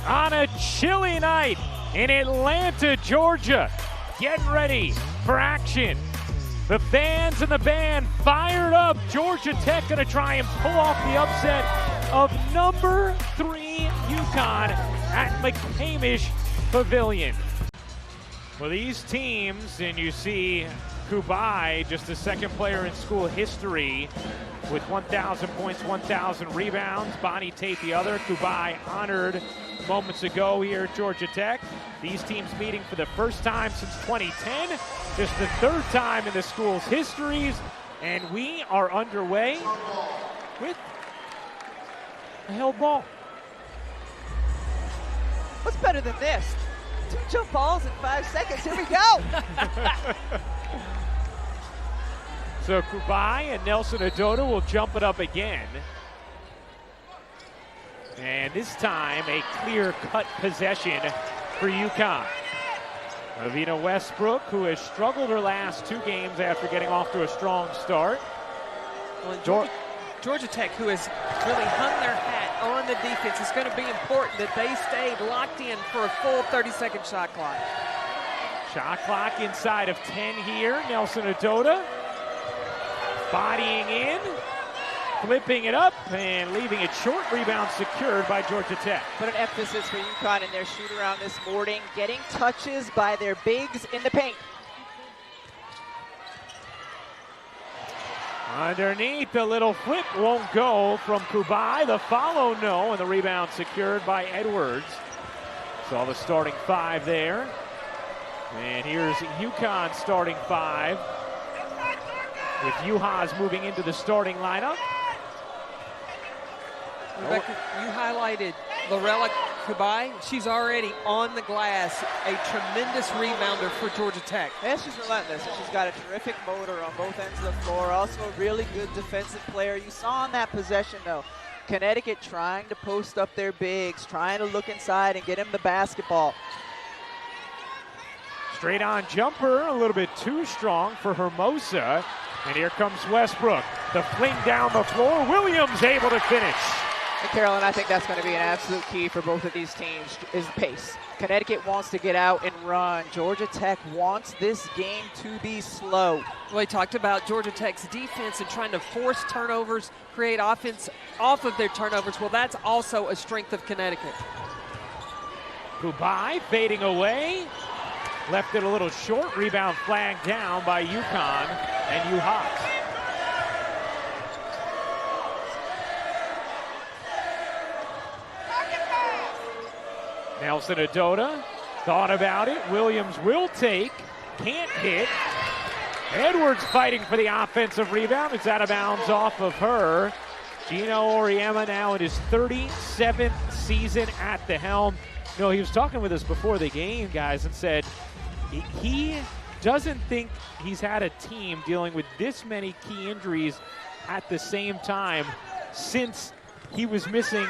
on a chilly night in Atlanta, Georgia. Getting ready for action. The fans and the band fired up. Georgia Tech going to try and pull off the upset of number 3 UConn at McCamish Pavilion. Well, these teams, and you see Kubai, just the second player in school history with 1,000 points, 1,000 rebounds. Bonnie Tate the other. Kubai honored moments ago here at Georgia Tech. These teams meeting for the first time since 2010. Just the third time in the school's histories. And we are underway with a held ball. What's better than this? 2 jump balls in 5 seconds. Here we go. So Kubai and Nelson Adota will jump it up again. And this time a clear-cut possession for UConn. Avina Westbrook, who has struggled her last 2 games after getting off to a strong start. Well, Georgia Tech, who has really hung their hat on the defense, it's going to be important that they stayed locked in for a full 30-second shot clock. Shot clock inside of 10 here. Nelson Adota bodying in, flipping it up, and leaving it short. Rebound secured by Georgia Tech. Put an emphasis for UConn in their shoot-around this morning, getting touches by their bigs in the paint. Underneath, the little flip won't go from Kubai. The follow, no, and the rebound secured by Edwards. Saw the starting 5 there. And here's UConn starting 5. With Juhas moving into the starting lineup. Rebecca, you highlighted Lorella Kubai. She's already on the glass, a tremendous rebounder for Georgia Tech. Yeah, she's relentless, and she's got a terrific motor on both ends of the floor. Also a really good defensive player. You saw on that possession, though, Connecticut trying to post up their bigs, trying to look inside and get him the basketball. Straight on jumper, a little bit too strong for Hermosa. And here comes Westbrook. The fling down the floor. Williams able to finish. And Carolyn, I think that's going to be an absolute key for both of these teams is pace. Connecticut wants to get out and run. Georgia Tech wants this game to be slow. Well, he talked about Georgia Tech's defense and trying to force turnovers, create offense off of their turnovers. Well, that's also a strength of Connecticut. Kubai fading away. Left it a little short. Rebound flagged down by UConn and Juhas. Nelson Adota thought about it. Williams will take. Can't hit. Edwards fighting for the offensive rebound. It's out of bounds off of her. Gino Auriemma now in his 37th season at the helm. You know, he was talking with us before the game, guys, and said he doesn't think he's had a team dealing with this many key injuries at the same time since he was missing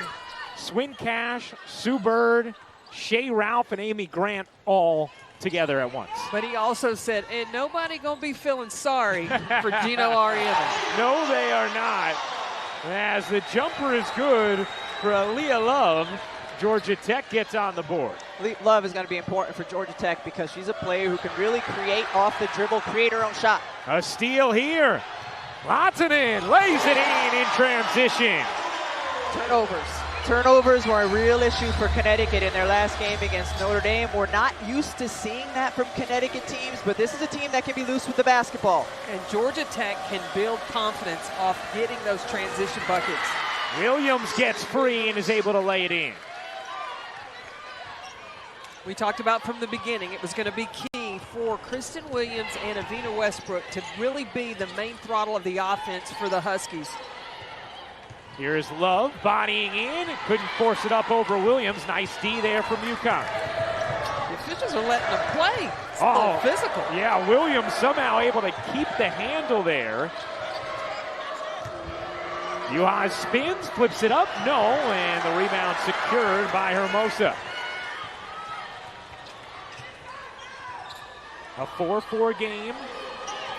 Swin Cash, Sue Bird, Shea Ralph, and Amy Grant all together at once. But he also said, and nobody gonna be feeling sorry for Gino Auriemma. No, they are not. As the jumper is good for Aaliyah Love, Georgia Tech gets on the board. Love is going to be important for Georgia Tech because she's a player who can really create off the dribble, create her own shot. A steal here. Lahtinen lays it in transition. Turnovers were a real issue for Connecticut in their last game against Notre Dame. We're not used to seeing that from Connecticut teams, but this is a team that can be loose with the basketball. And Georgia Tech can build confidence off getting those transition buckets. Williams gets free and is able to lay it in. We talked about from the beginning, it was going to be key for Kristen Williams and Avina Westbrook to really be the main throttle of the offense for the Huskies. Here's Love bodying in. Couldn't force it up over Williams. Nice D there from UConn. The officials are letting them play. It's a little physical. Yeah, Williams somehow able to keep the handle there. Juhas spins, flips it up. No, and the rebound secured by Hermosa. A 4-4 game.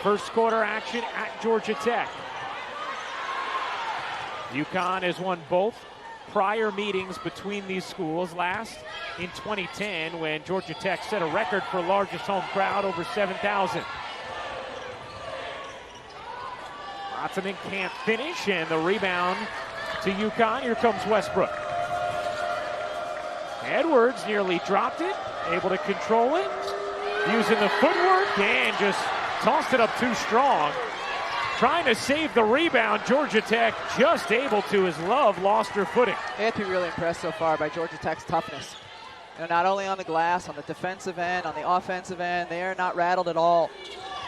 First quarter action at Georgia Tech. UConn has won both prior meetings between these schools, last in 2010 when Georgia Tech set a record for largest home crowd, over 7,000. Lotzinen can't finish, and the rebound to UConn. Here comes Westbrook. Edwards nearly dropped it, able to control it, using the footwork, and just tossed it up too strong. Trying to save the rebound, Georgia Tech just able to, as Love lost her footing. They have to be really impressed so far by Georgia Tech's toughness. You know, not only on the glass, on the defensive end, on the offensive end, they are not rattled at all.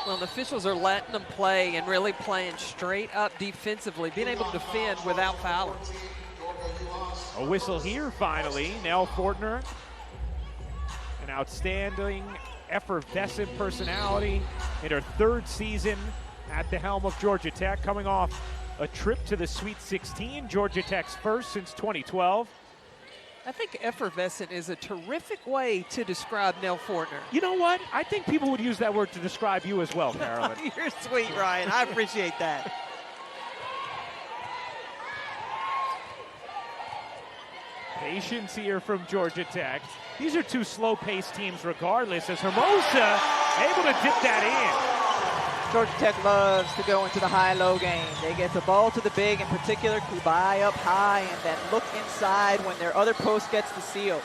Well, the officials are letting them play and really playing straight up defensively, being able to defend without fouling. A whistle here finally. Nell Fortner, an outstanding, effervescent personality in her third season at the helm of Georgia Tech, coming off a trip to the Sweet 16, Georgia Tech's first since 2012. I think effervescent is a terrific way to describe Nell Fortner. You know what? I think people would use that word to describe you as well, Carolyn. You're sweet, Ryan. I appreciate that. Patience here from Georgia Tech. These are two slow-paced teams regardless, as Hermosa able to dip that in. Georgia Tech loves to go into the high-low game. They get the ball to the big, in particular, Kubai up high, and then look inside when their other post gets the seal.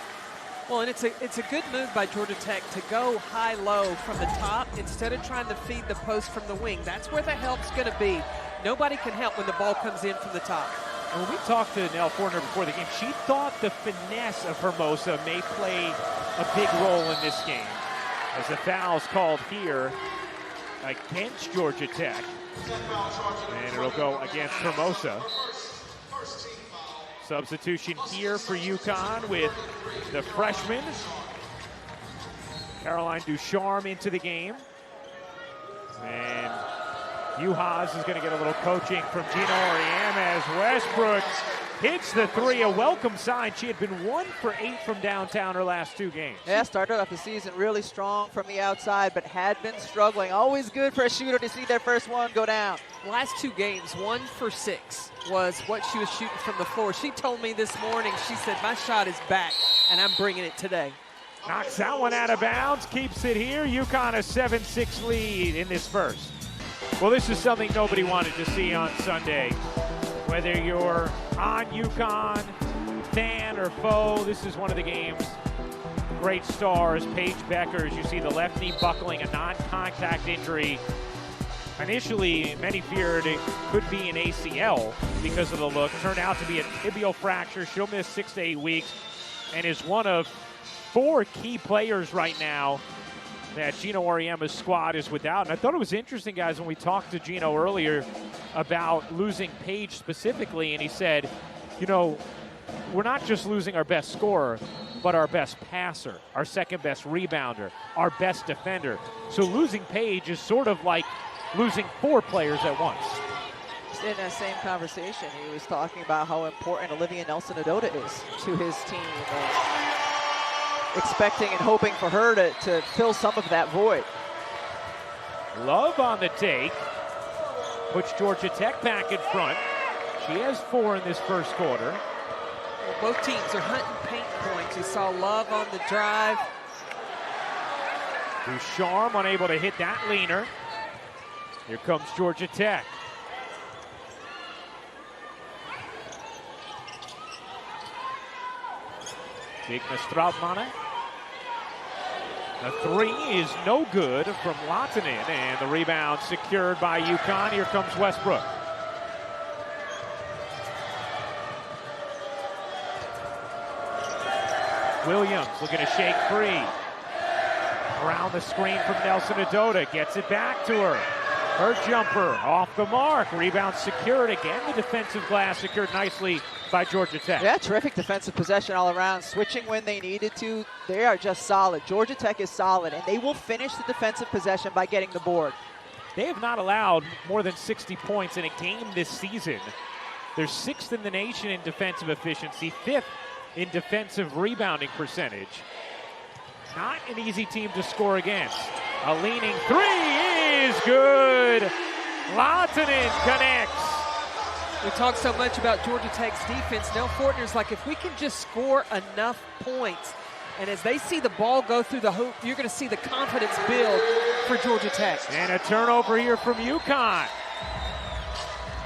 Well, and it's a good move by Georgia Tech to go high-low from the top instead of trying to feed the post from the wing. That's where the help's going to be. Nobody can help when the ball comes in from the top. And when we talked to Nell Fortner before the game, she thought the finesse of Hermosa may play a big role in this game. As the foul's called here against Georgia Tech, and it'll go against Hermosa. Substitution here for UConn with the freshman Caroline Ducharme into the game, and Juhas is going to get a little coaching from Gino Auriemma as Westbrook hits the three, a welcome sign. She had been 1 for 8 from downtown her last 2 games. Yeah, started off the season really strong from the outside, but had been struggling. Always good for a shooter to see their first one go down. Last 2 games, 1 for 6 was what she was shooting from the floor. She told me this morning, she said, my shot is back, and I'm bringing it today. Knocks that one out of bounds, keeps it here. UConn a 7-6 lead in this first. Well, this is something nobody wanted to see on Sunday. Whether you're on UConn, fan or foe, this is one of the game's great stars. Paige Becker, as you see the left knee buckling, a non-contact injury. Initially, many feared it could be an ACL because of the look. Turned out to be a tibial fracture. She'll miss 6 to 8 weeks and is one of 4 key players right now that Gino Auriemma's squad is without. And I thought it was interesting, guys, when we talked to Gino earlier about losing Paige specifically, and he said, you know, we're not just losing our best scorer, but our best passer, our second best rebounder, our best defender. So losing Paige is sort of like losing 4 players at once. In that same conversation, he was talking about how important Olivia Nelson-Adota is to his team, and expecting and hoping for her to fill some of that void. Love on the take. Puts Georgia Tech back in front. She has 4 in this first quarter. Well, both teams are hunting paint points. You saw Love on the drive. Ducharme unable to hit that leaner. Here comes Georgia Tech. Digna Strautmane. The 3 is no good from Lotzinen, and the rebound secured by UConn. Here comes Westbrook. Williams looking to shake free. Around the screen from Nelson-Adota, gets it back to her. Her jumper off the mark. Rebound secured again. The defensive glass secured nicely by Georgia Tech. Yeah, terrific defensive possession all around. Switching when they needed to. They are just solid. Georgia Tech is solid, and they will finish the defensive possession by getting the board. They have not allowed more than 60 points in a game this season. They're 6th in the nation in defensive efficiency, 5th in defensive rebounding percentage. Not an easy team to score against. A leaning 3 is good. Lotzinen connects. We talked so much about Georgia Tech's defense. Nell Fortner's like, if we can just score enough points, and as they see the ball go through the hoop, you're going to see the confidence build for Georgia Tech. And a turnover here from UConn.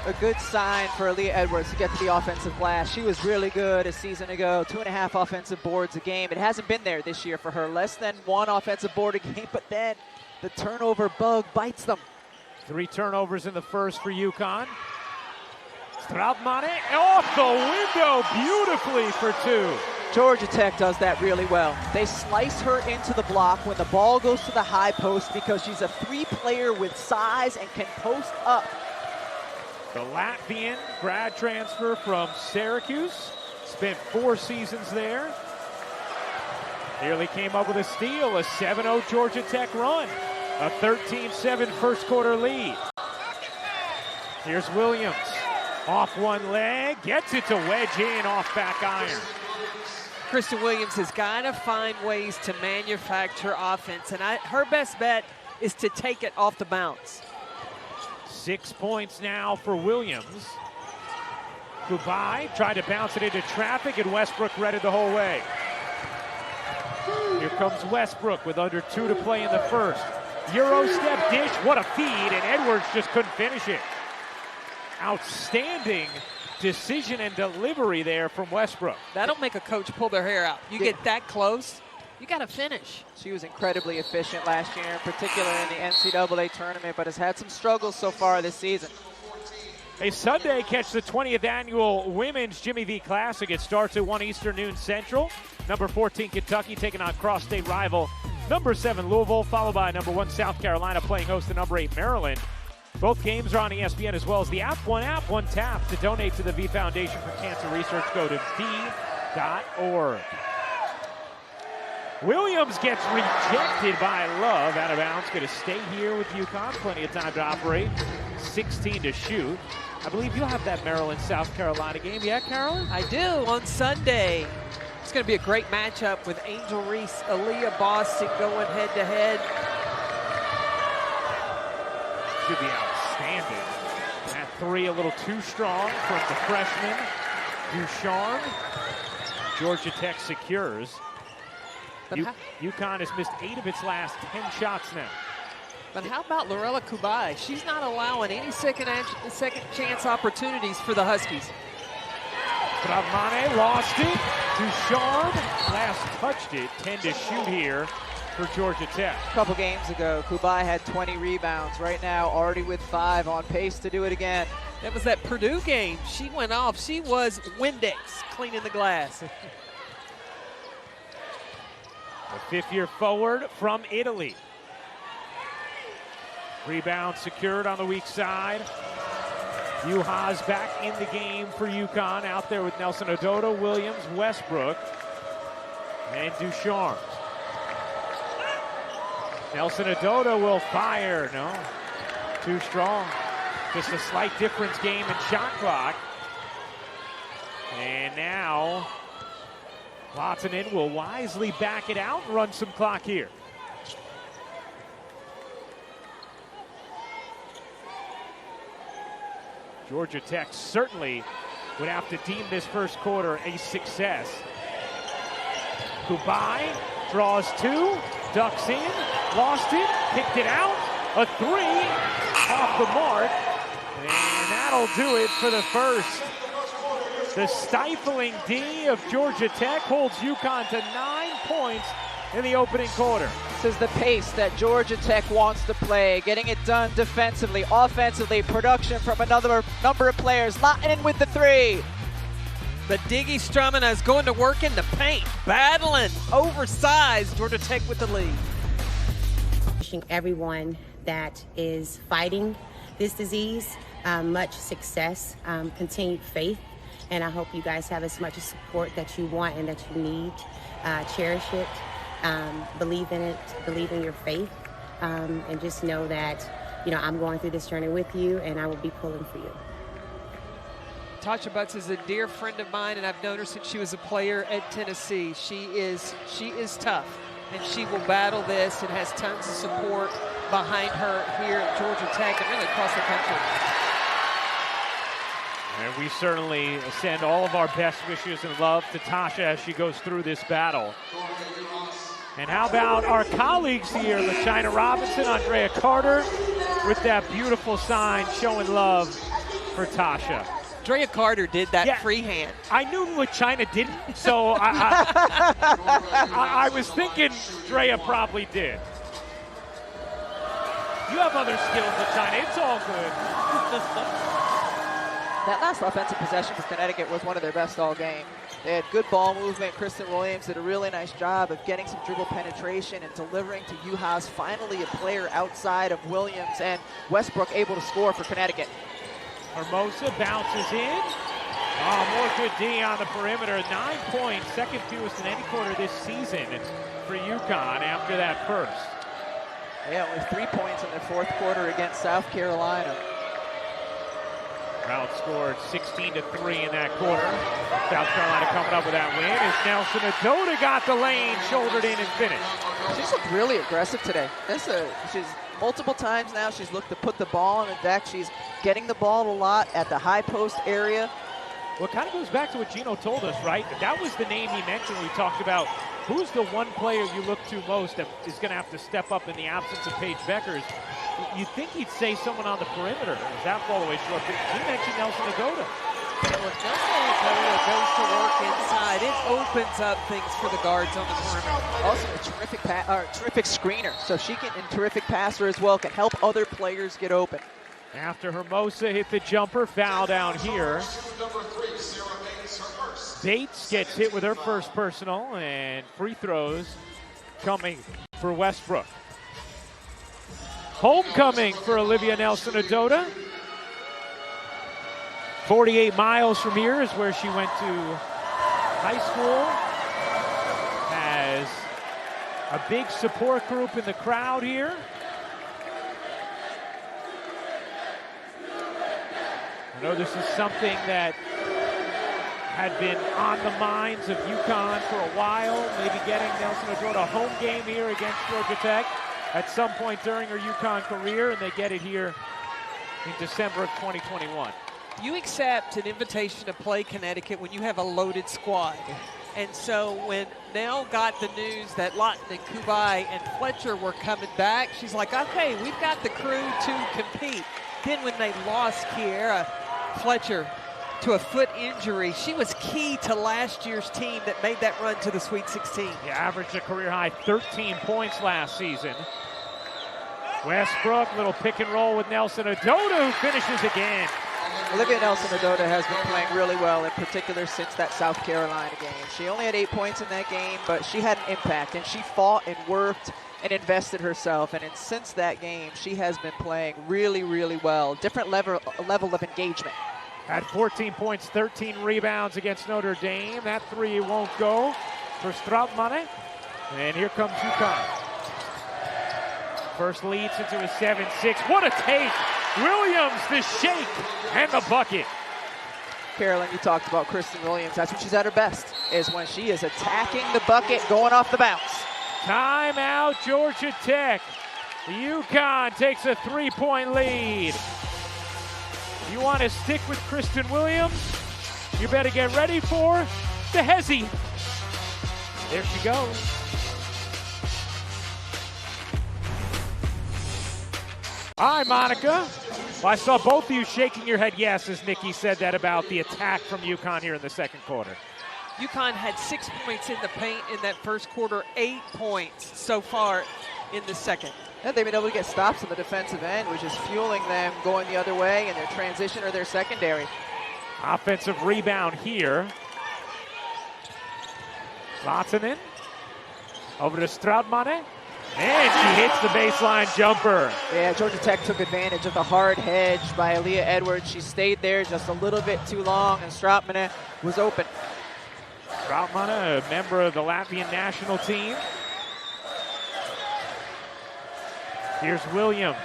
A good sign for Aaliyah Edwards to get to the offensive glass. She was really good a season ago, 2.5 offensive boards a game. It hasn't been there this year for her, less than 1 offensive board a game, but then the turnover bug bites them. 3 turnovers in the first for UConn. Strautmane off the window beautifully for 2. Georgia Tech does that really well. They slice her into the block when the ball goes to the high post because she's a 3-player with size and can post up. The Latvian grad transfer from Syracuse, spent 4 seasons there. Nearly came up with a steal, a 7-0 Georgia Tech run, a 13-7 first quarter lead. Here's Williams, off one leg, gets it to wedge in off back iron. Kristen Williams has got to find ways to manufacture offense, and her best bet is to take it off the bounce. 6 points now for Williams. Kubai tried to bounce it into traffic, and Westbrook read it the whole way. Here comes Westbrook with under 2 to play in the first. Euro step dish, what a feed, and Edwards just couldn't finish it. Outstanding decision and delivery there from Westbrook. That'll make a coach pull their hair out. You get that close, you got to finish. She was incredibly efficient last year, in particular in the NCAA tournament, but has had some struggles so far this season. A Sunday catch the 20th annual Women's Jimmy V Classic. It starts at 1 Eastern, noon Central. Number 14 Kentucky taking on cross-state rival number 7 Louisville, followed by number 1 South Carolina playing host to number 8 Maryland. Both games are on ESPN as well as the App One tap. To donate to the V Foundation for Cancer Research, go to v.org. Williams gets rejected by Love, out of bounds. Going to stay here with UConn. Plenty of time to operate. 16 to shoot. I believe you'll have that Maryland-South Carolina game. Yeah, Carolyn? I do on Sunday. It's going to be a great matchup with Angel Reese, Aaliyah Boston going head-to-head. Should be outstanding. That 3 a little too strong from the freshman, Ducharme. Georgia Tech secures. UConn has missed 8 of its last 10 shots now. But how about Lorella Kubai? She's not allowing any second chance opportunities for the Huskies. Strautmane lost it. Ducharme last touched it. 10 to shoot here for Georgia Tech. A couple games ago, Kubai had 20 rebounds. Right now, already with 5, on pace to do it again. That was that Purdue game. She went off. She was Windex cleaning the glass. The 5th-year forward from Italy. Rebound secured on the weak side. Juhasz back in the game for UConn, out there with Nelson Odoto, Williams, Westbrook, and Ducharme. Nelson Odoto will fire. No, too strong. Just a slight difference game in shot clock. And now Lahtinen will wisely back it out and run some clock here. Georgia Tech certainly would have to deem this first quarter a success. Kubai draws 2, ducks in, lost it, kicked it out, a 3 off the mark, and that'll do it for the first. The stifling D of Georgia Tech holds UConn to 9 points in the opening quarter. This is the pace that Georgia Tech wants to play, getting it done defensively, offensively, production from another number of players. Lahtinen with the 3. But Diggy Strumina is going to work in the paint, battling, oversized. Georgia Tech with the lead. Wishing everyone that is fighting this disease much success, continued faith, and I hope you guys have as much support that you want and that you need. Cherish it. Believe in it, believe in your faith, and just know that, I'm going through this journey with you, and I will be pulling for you. Tasha Butts is a dear friend of mine, and I've known her since she was a player at Tennessee. She is tough, and she will battle this and has tons of support behind her here at Georgia Tech and really across the country. And we certainly send all of our best wishes and love to Tasha as she goes through this battle. And how about our colleagues here, LaChina Robinson, Andrea Carter, with that beautiful sign showing love for Tasha. Andrea Carter did that freehand. I knew LaChina didn't, so I was thinking Drea probably did. You have other skills, LaChina. It's all good. That last offensive possession for Connecticut was one of their best all game. They had good ball movement. Kristen Williams did a really nice job of getting some dribble penetration and delivering to UHaas. Finally a player outside of Williams, and Westbrook able to score for Connecticut. Hermosa bounces in. Oh, more good D on the perimeter. 9 points, second fewest in any quarter this season for UConn after that first. Yeah, only 3 points in their fourth quarter against South Carolina. Outscored 16-3 in that quarter. South Carolina coming up with that win as Nelson Adota got the lane, shouldered in and finished. She's looked really aggressive today. She's multiple times now she's looked to put the ball on the deck. She's getting the ball a lot at the high post area. Well, it kind of goes back to what Gino told us, right? That was the name he mentioned when we talked about who's the one player you look to most that is going to have to step up in the absence of Paige Beckers. You'd think he'd say someone on the perimeter. Is that ball away short? But he mentioned Nelson Adota. Well, if Nelson Adota goes to work inside, it opens up things for the guards on the perimeter. Also a terrific screener. So she can, and terrific passer as well, can help other players get open. After Hermosa hit the jumper, foul down here. Bates gets hit with her first personal, and free throws coming for Westbrook. Homecoming for Olivia Nelson Adota. 48 miles from here is where she went to high school. Has a big support group in the crowd here. I know this is something that had been on the minds of UConn for a while, maybe getting Nelson Adota a home game here against Georgia Tech at some point during her UConn career, and they get it here in December of 2021. You accept an invitation to play Connecticut when you have a loaded squad. And so when Nell got the news that Lawton and Kubai and Fletcher were coming back, she's like, okay, we've got the crew to compete. Then when they lost Kiera Fletcher to a foot injury, she was key to last year's team that made that run to the Sweet 16. He averaged a career-high 13 points last season. Westbrook, little pick and roll with Nelson Adota, who finishes again. Olivia Nelson Adota has been playing really well, in particular since that South Carolina game. She only had 8 points in that game, but she had an impact, and she fought and worked and invested herself. And since that game, she has been playing really, really well. Different level of engagement. Had 14 points, 13 rebounds against Notre Dame. That three won't go for Strautmane. And here comes UConn. First leads into a 7-6. What a take! Williams, the shake, and the bucket. Carolyn, you talked about Kristen Williams. That's when she's at her best, is when she is attacking the bucket, going off the bounce. Timeout, Georgia Tech. UConn takes a 3-point lead. You want to stick with Kristen Williams? You better get ready for the Hezzy. There she goes. Hi, Monica. Well, I saw both of you shaking your head yes as Nikki said that about the attack from UConn here in the second quarter. UConn had 6 points in the paint in that first quarter, 8 points so far in the second. And they've been able to get stops on the defensive end, which is fueling them going the other way in their transition or their secondary. Offensive rebound here. Lahtinen over to Strautmane. And she hits the baseline jumper. Yeah, Georgia Tech took advantage of the hard hedge by Aaliyah Edwards. She stayed there just a little bit too long, and Strautmane was open. Strautmane, a member of the Latvian national team. Here's Williams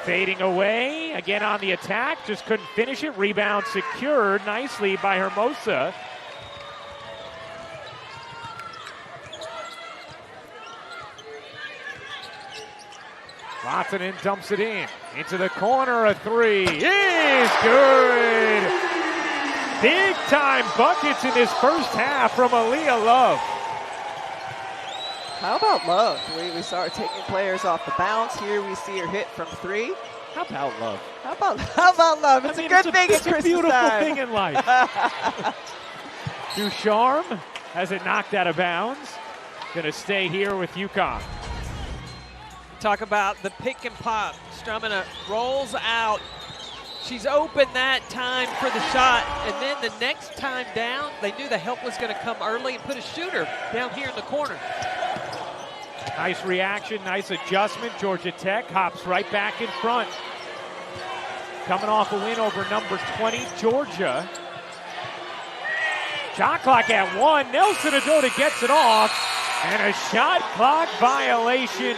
fading away. Again on the attack, just couldn't finish it. Rebound secured nicely by Hermosa. Lahtinen dumps it in. Into the corner, a three is good Big-time buckets in this first half from Aaliyah Love. How about Love? We start taking players off the bounce. Here we see her hit from 3. How about Love? How about Love? It's a good thing it's a beautiful thing in life. Ducharme has it knocked out of bounds. Gonna stay here with UConn. Talk about the pick and pop. Strumina rolls out. She's open that time for the shot, and then the next time down, they knew the help was going to come early and put a shooter down here in the corner. Nice reaction, nice adjustment. Georgia Tech hops right back in front. Coming off a win over number 20, Georgia. Shot clock at 1. Nelson Adota gets it off, and a shot clock violation.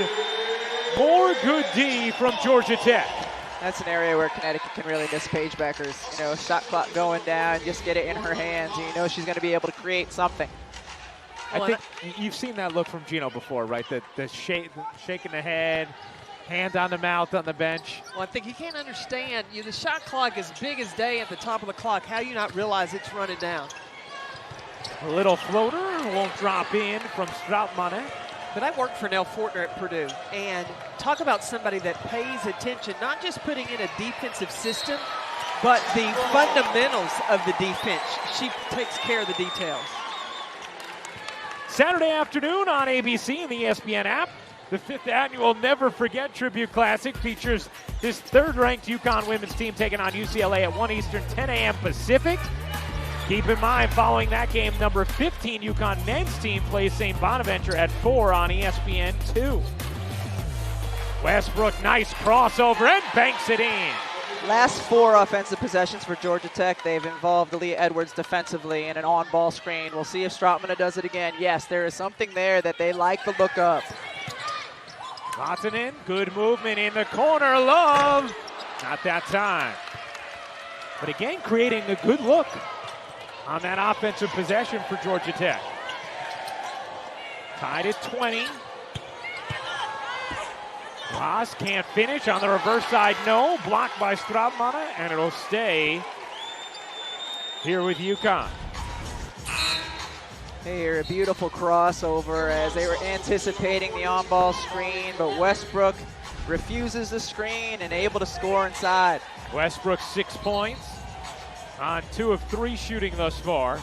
More good D from Georgia Tech. That's an area where Connecticut can really miss Pagebackers. You know, shot clock going down, just get it in her hands, and you know she's going to be able to create something. I think you've seen that look from Gino before, right? The shaking the head, hand on the mouth on the bench. Well, I think you can't understand. The shot clock is big as day at the top of the clock. How do you not realize it's running down? A little floater won't drop in from Strautmannen. But I worked for Nell Fortner at Purdue, and talk about somebody that pays attention, not just putting in a defensive system, but the fundamentals of the defense. She takes care of the details. Saturday afternoon on ABC and the ESPN app, the 5th annual Never Forget Tribute Classic features this 3rd-ranked UConn women's team taking on UCLA at 1 Eastern, 10 a.m. Pacific. Keep in mind, following that game, number 15 UConn men's team plays St. Bonaventure at 4 on ESPN2. Westbrook, nice crossover, and banks it in. Last 4 offensive possessions for Georgia Tech, they've involved Aaliyah Edwards defensively in an on-ball screen. We'll see if Strautmannen does it again. Yes, there is something there that they like the look of. Lahtinen, good movement in the corner. Love, not that time. But again, creating a good look on that offensive possession for Georgia Tech. Tied at 20. Ross can't finish on the reverse side. No, blocked by Strautmannen, and it'll stay here with UConn. Here, a beautiful crossover as they were anticipating the on-ball screen, but Westbrook refuses the screen and able to score inside. Westbrook 6 points on 2 of 3 shooting thus far.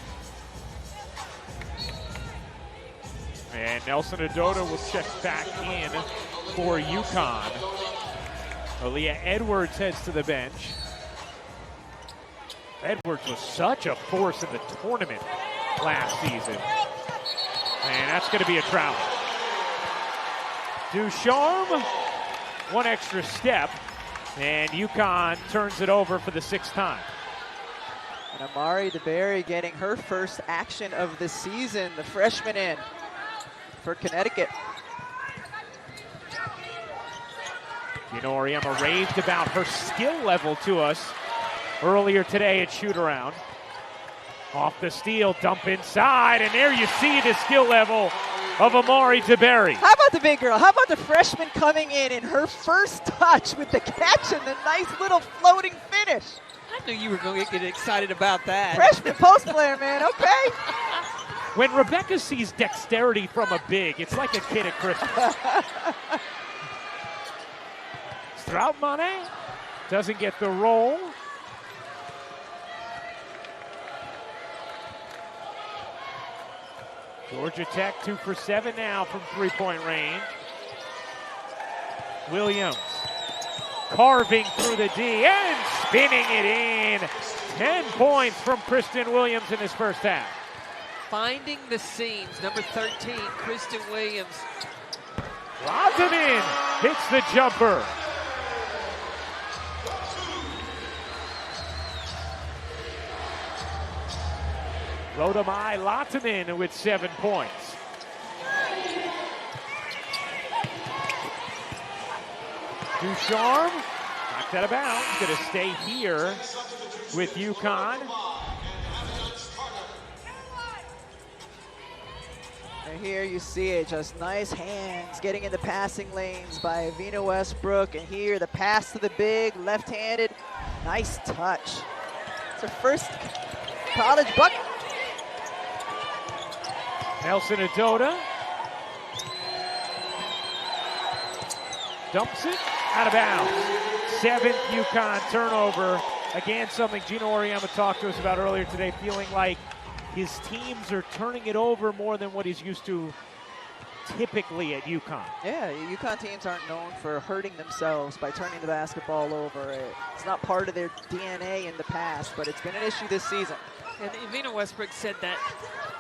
And Nelson Adota will check back in for UConn. Aaliyah Edwards heads to the bench. Edwards was such a force in the tournament last season. And that's going to be a travel. Ducharme, 1 extra step, and UConn turns it over for the 6th time. And Amari DeBerry getting her first action of the season, the freshman in for Connecticut. Gino Auriemma raved about her skill level to us earlier today at shoot-around. Off the steal, dump inside, and there you see the skill level of Amari DeBerry. How about the big girl? How about the freshman coming in her first touch with the catch and the nice little floating finish? I knew you were going to get excited about that. Freshman post player, man, okay. When Rebecca sees dexterity from a big, it's like a kid at Christmas. Strautmannen doesn't get the roll. Georgia Tech 2 for 7 now from 3-point range. Williams carving through the D and spinning it in. 10 points from Kristen Williams in this first half. Finding the seams, number 13, Kristen Williams. Lahtinen hits the jumper. Rodamai Lahtinen with 7 points. Ducharme knocked out of bounds. Going to stay here with UConn. And here you see it, just nice hands getting in the passing lanes by Evina Westbrook. And here the pass to the big, left-handed, nice touch. It's her first college bucket. Nelson Adota dumps it out of bounds. 7th UConn turnover. Again, something Gino Auriemma talked to us about earlier today, feeling like his teams are turning it over more than what he's used to typically at UConn. Yeah, UConn teams aren't known for hurting themselves by turning the basketball over. It's not part of their DNA in the past, but it's been an issue this season. And Evina Westbrook said that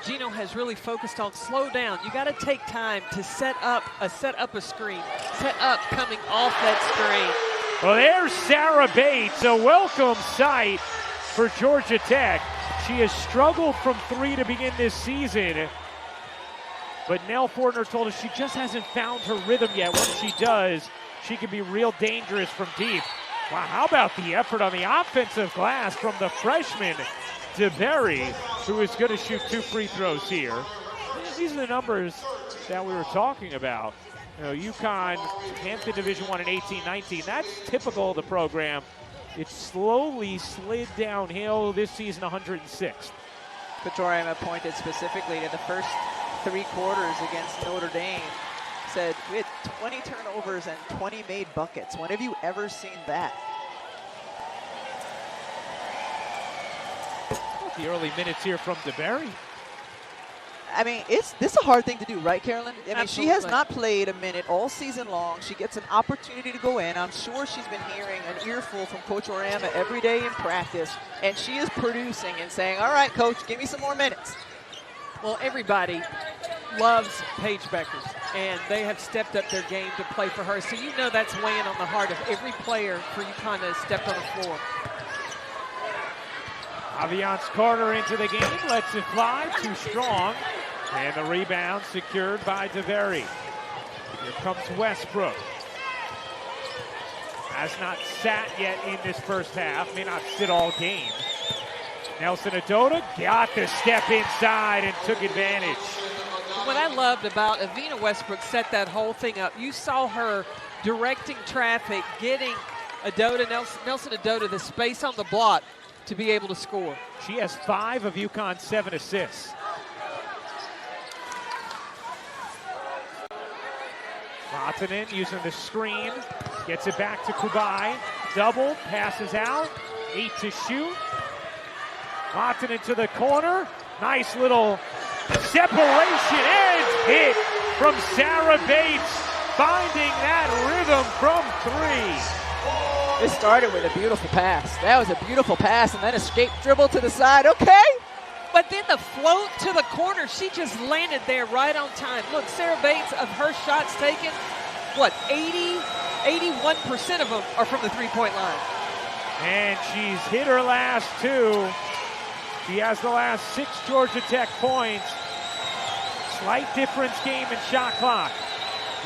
Gino has really focused on slow down. You got to take time to set up a screen, set up coming off that screen. Well, there's Sarah Bates, a welcome sight for Georgia Tech. She has struggled from 3 to begin this season, but Nell Fortner told us she just hasn't found her rhythm yet. Once she does, she can be real dangerous from deep. Wow, how about the effort on the offensive glass from the freshman, DeBerry, who is going to shoot 2 free throws here. These are the numbers that we were talking about. You know, UConn, Hampton Division I in 18-19. That's typical of the program. It slowly slid downhill this season, 106th. Coach Auriemma pointed specifically to the first 3 quarters against Notre Dame. Said we had 20 turnovers and 20 made buckets. When have you ever seen that? The early minutes here from DeBerry. I mean, this is a hard thing to do, right, Carolyn? I mean, Absolutely. she has not played a minute all season long. She gets an opportunity to go in. I'm sure she's been hearing an earful from Coach Auriemma every day in practice, and she is producing and saying, all right, Coach, give me some more minutes. Well, everybody loves Paige Beckers, and they have stepped up their game to play for her. So you know that's weighing on the heart of every player for UConn that has stepped on the floor. Aviance Carter into the game, lets it fly, too strong. And the rebound secured by DeBerry. Here comes Westbrook. Has not sat yet in this first half, may not sit all game. Nelson Adota got the step inside and took advantage. What I loved about Evina Westbrook set that whole thing up. You saw her directing traffic, getting Nelson Adota the space on the block to be able to score. She has 5 of UConn's 7 assists. Vatanen using the screen, gets it back to Kubai. Double, passes out, 8 to shoot. Vatanen to the corner. Nice little separation edge hit from Sarah Bates, finding that rhythm from 3. It started with a beautiful pass. That was a beautiful pass, and then escape dribble to the side. Okay. But then the float to the corner, she just landed there right on time. Look, Sarah Bates, of her shots taken, what, 81% of them are from the three-point line. And she's hit her last 2. She has the last 6 Georgia Tech points. Slight difference game in shot clock.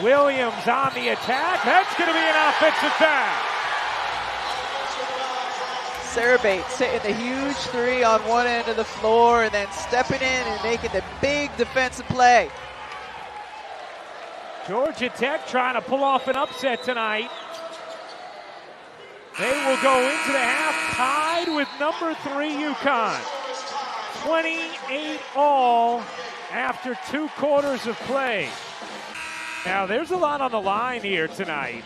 Williams on the attack. That's going to be an offensive foul. Sarah Bates hitting the huge 3 on one end of the floor and then stepping in and making the big defensive play. Georgia Tech trying to pull off an upset tonight. They will go into the half tied with number 3 UConn. 28 all after 2 quarters of play. Now there's a lot on the line here tonight.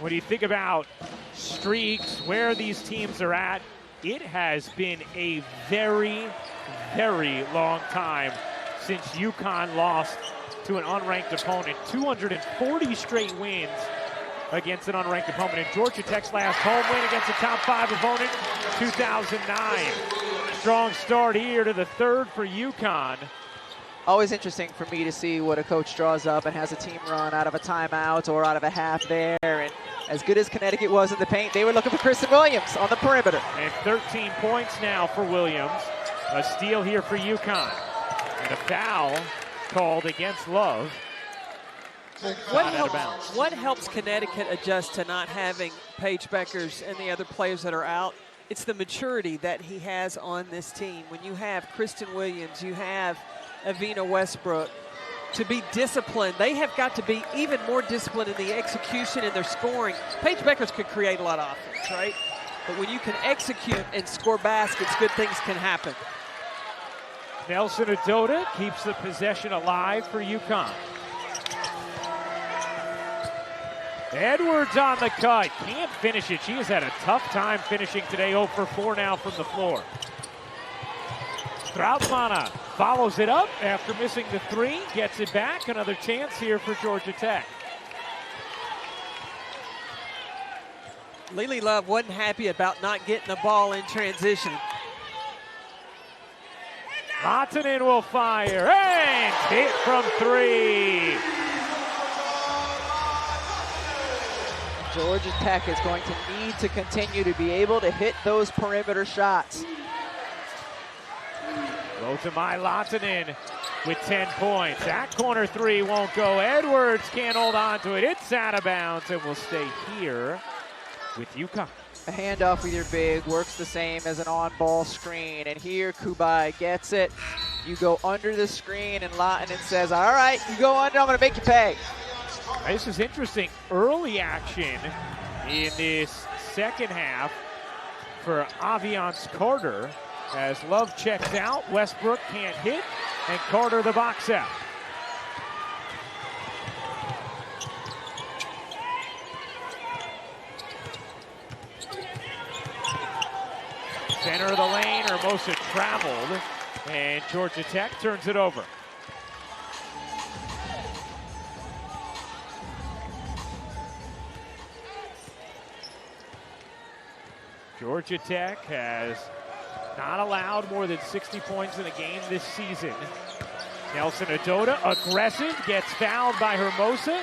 When you think about streaks, where these teams are at, it has been a very, very long time since UConn lost to an unranked opponent. 240 straight wins against an unranked opponent. And Georgia Tech's last home win against a top 5 opponent, 2009. Strong start here to the 3rd for UConn. Always interesting for me to see what a coach draws up and has a team run out of a timeout or out of a half there. And as good as Connecticut was in the paint, they were looking for Kristen Williams on the perimeter. And 13 points now for Williams. A steal here for UConn. And a foul called against Love. What helps Connecticut adjust to not having Paige Beckers and the other players that are out? It's the maturity that he has on this team. When you have Kristen Williams, you have Evina Westbrook, to be disciplined, they have got to be even more disciplined in the execution and their scoring. Paige Beckers could create a lot of offense, right? But when you can execute and score baskets, good things can happen. Nelson Adota keeps the possession alive for UConn. Edwards on the cut. Can't finish it. She has had a tough time finishing today. 0 for 4 now from the floor. Strautmana follows it up after missing the 3. Gets it back. Another chance here for Georgia Tech. Lily Love wasn't happy about not getting the ball in transition. Lahtinen will fire and hit from 3. Georgia Tech is going to need to continue to be able to hit those perimeter shots. Go to Lahtinen with 10 points. That corner 3 won't go. Edwards can't hold on to it. It's out of bounds and will stay here with UConn. A handoff with your big works the same as an on-ball screen. And here Kubai gets it. You go under the screen and Lahtinen says, all right, you go under, I'm going to make you pay. This is interesting. Early action in this second half for Aviance Carter as Love checks out. Westbrook can't hit, and Carter the box out. Center of the lane, Hermosa traveled, and Georgia Tech turns it over. Georgia Tech has not allowed more than 60 points in a game this season. Nelson Adota, aggressive, gets fouled by Hermosa,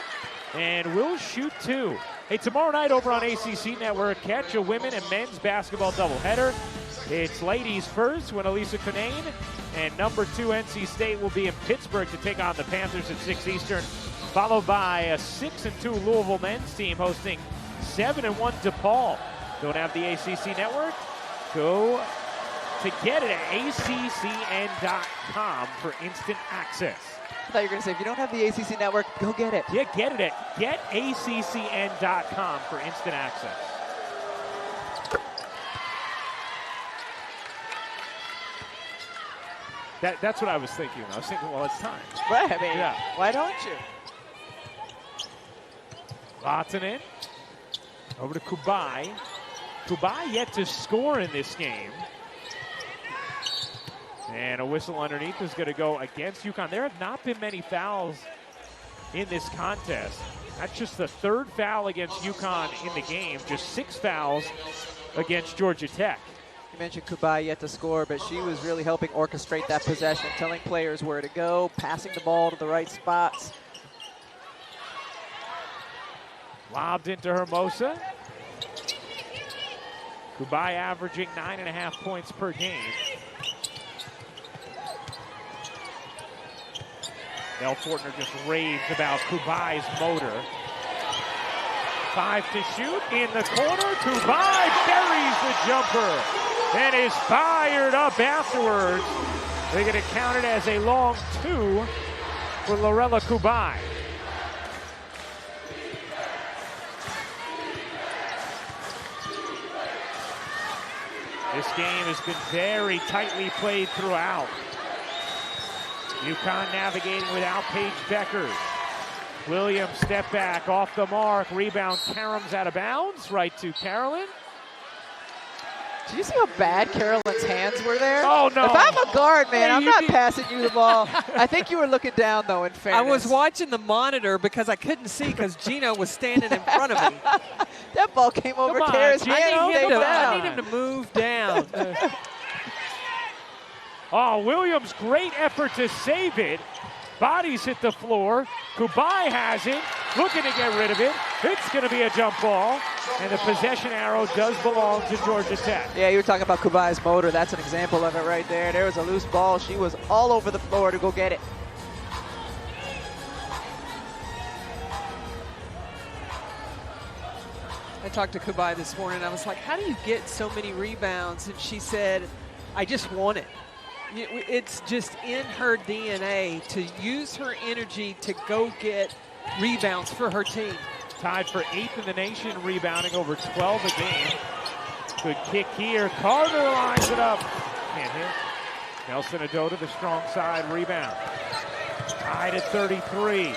and will shoot 2. Hey, tomorrow night over on ACC Network, catch a women and men's basketball doubleheader. It's ladies first when Elisa Cunane and number 2 NC State will be in Pittsburgh to take on the Panthers at 6 Eastern, followed by a 6-2 Louisville men's team hosting 7-1 DePaul. Don't have the ACC Network? Go to get it at ACCN.com for instant access. I thought you were going to say, if you don't have the ACC Network, go get it. Yeah, get it at GetACCN.com for instant access. That's what I was thinking. I was thinking, well, it's time. Right, I mean, Yeah. Why don't you? Lahtinen over to Kubai. Kubai yet to score in this game. And a whistle underneath is going to go against UConn. There have not been many fouls in this contest. That's just the 3rd foul against UConn in the game. Just 6 fouls against Georgia Tech. You mentioned Kubai yet to score, but she was really helping orchestrate that possession, telling players where to go, passing the ball to the right spots. Lobbed into Hermosa. Kubai averaging 9.5 points per game. Nell Fortner just raved about Kubai's motor. 5 to shoot in the corner. Kubai buries the jumper and is fired up afterwards. They're going to count it as a long 2 for Lorella Kubai. This game has been very tightly played throughout. UConn navigating without Paige Beckers. Williams step back off the mark. Rebound, Karam's out of bounds. Right to Carolyn. Did you see how bad Carolyn's hands were there? Oh, no. If I'm a guard, man, Hey, I'm not passing you the ball. I think you were looking down, though, in fairness. I was watching the monitor because I couldn't see because Gino was standing in front of me. That ball came over Come on, Kara's Gino, head. come Stay on. I down. need him to move down. Oh, Williams, great effort to save it. Bodies hit the floor. Kubai has it, looking to get rid of it. It's going to be a jump ball, and the possession arrow does belong to Georgia Tech. Yeah, you were talking about Kubai's motor. That's an example of it right there. There was a loose ball. She was all over the floor to go get it. I talked to Kubai this morning. I was like, how do you get so many rebounds? And she said, I just want it. It's just in her DNA to use her energy to go get rebounds for her team. Tied for 8th in the nation, rebounding over 12 a game. Good kick here. Carter lines it up. Can't hit. Nelson Adota, the strong side rebound. Tied at 33.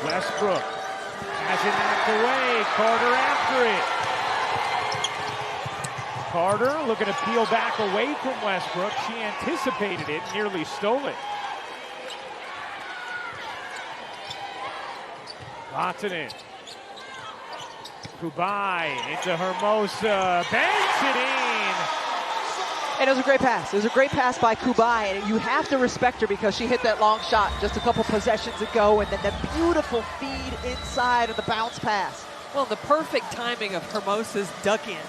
Westbrook has it knocked away. Carter after it. Carter looking to peel back away from Westbrook. She anticipated it, nearly stole it. Lahtinen. Kubai into Hermosa. Banks it in. And it was a great pass. It was a great pass by Kubai, and you have to respect her because she hit that long shot just a couple possessions ago, and then the beautiful feed inside of the bounce pass. Well, the perfect timing of Hermosa's duck in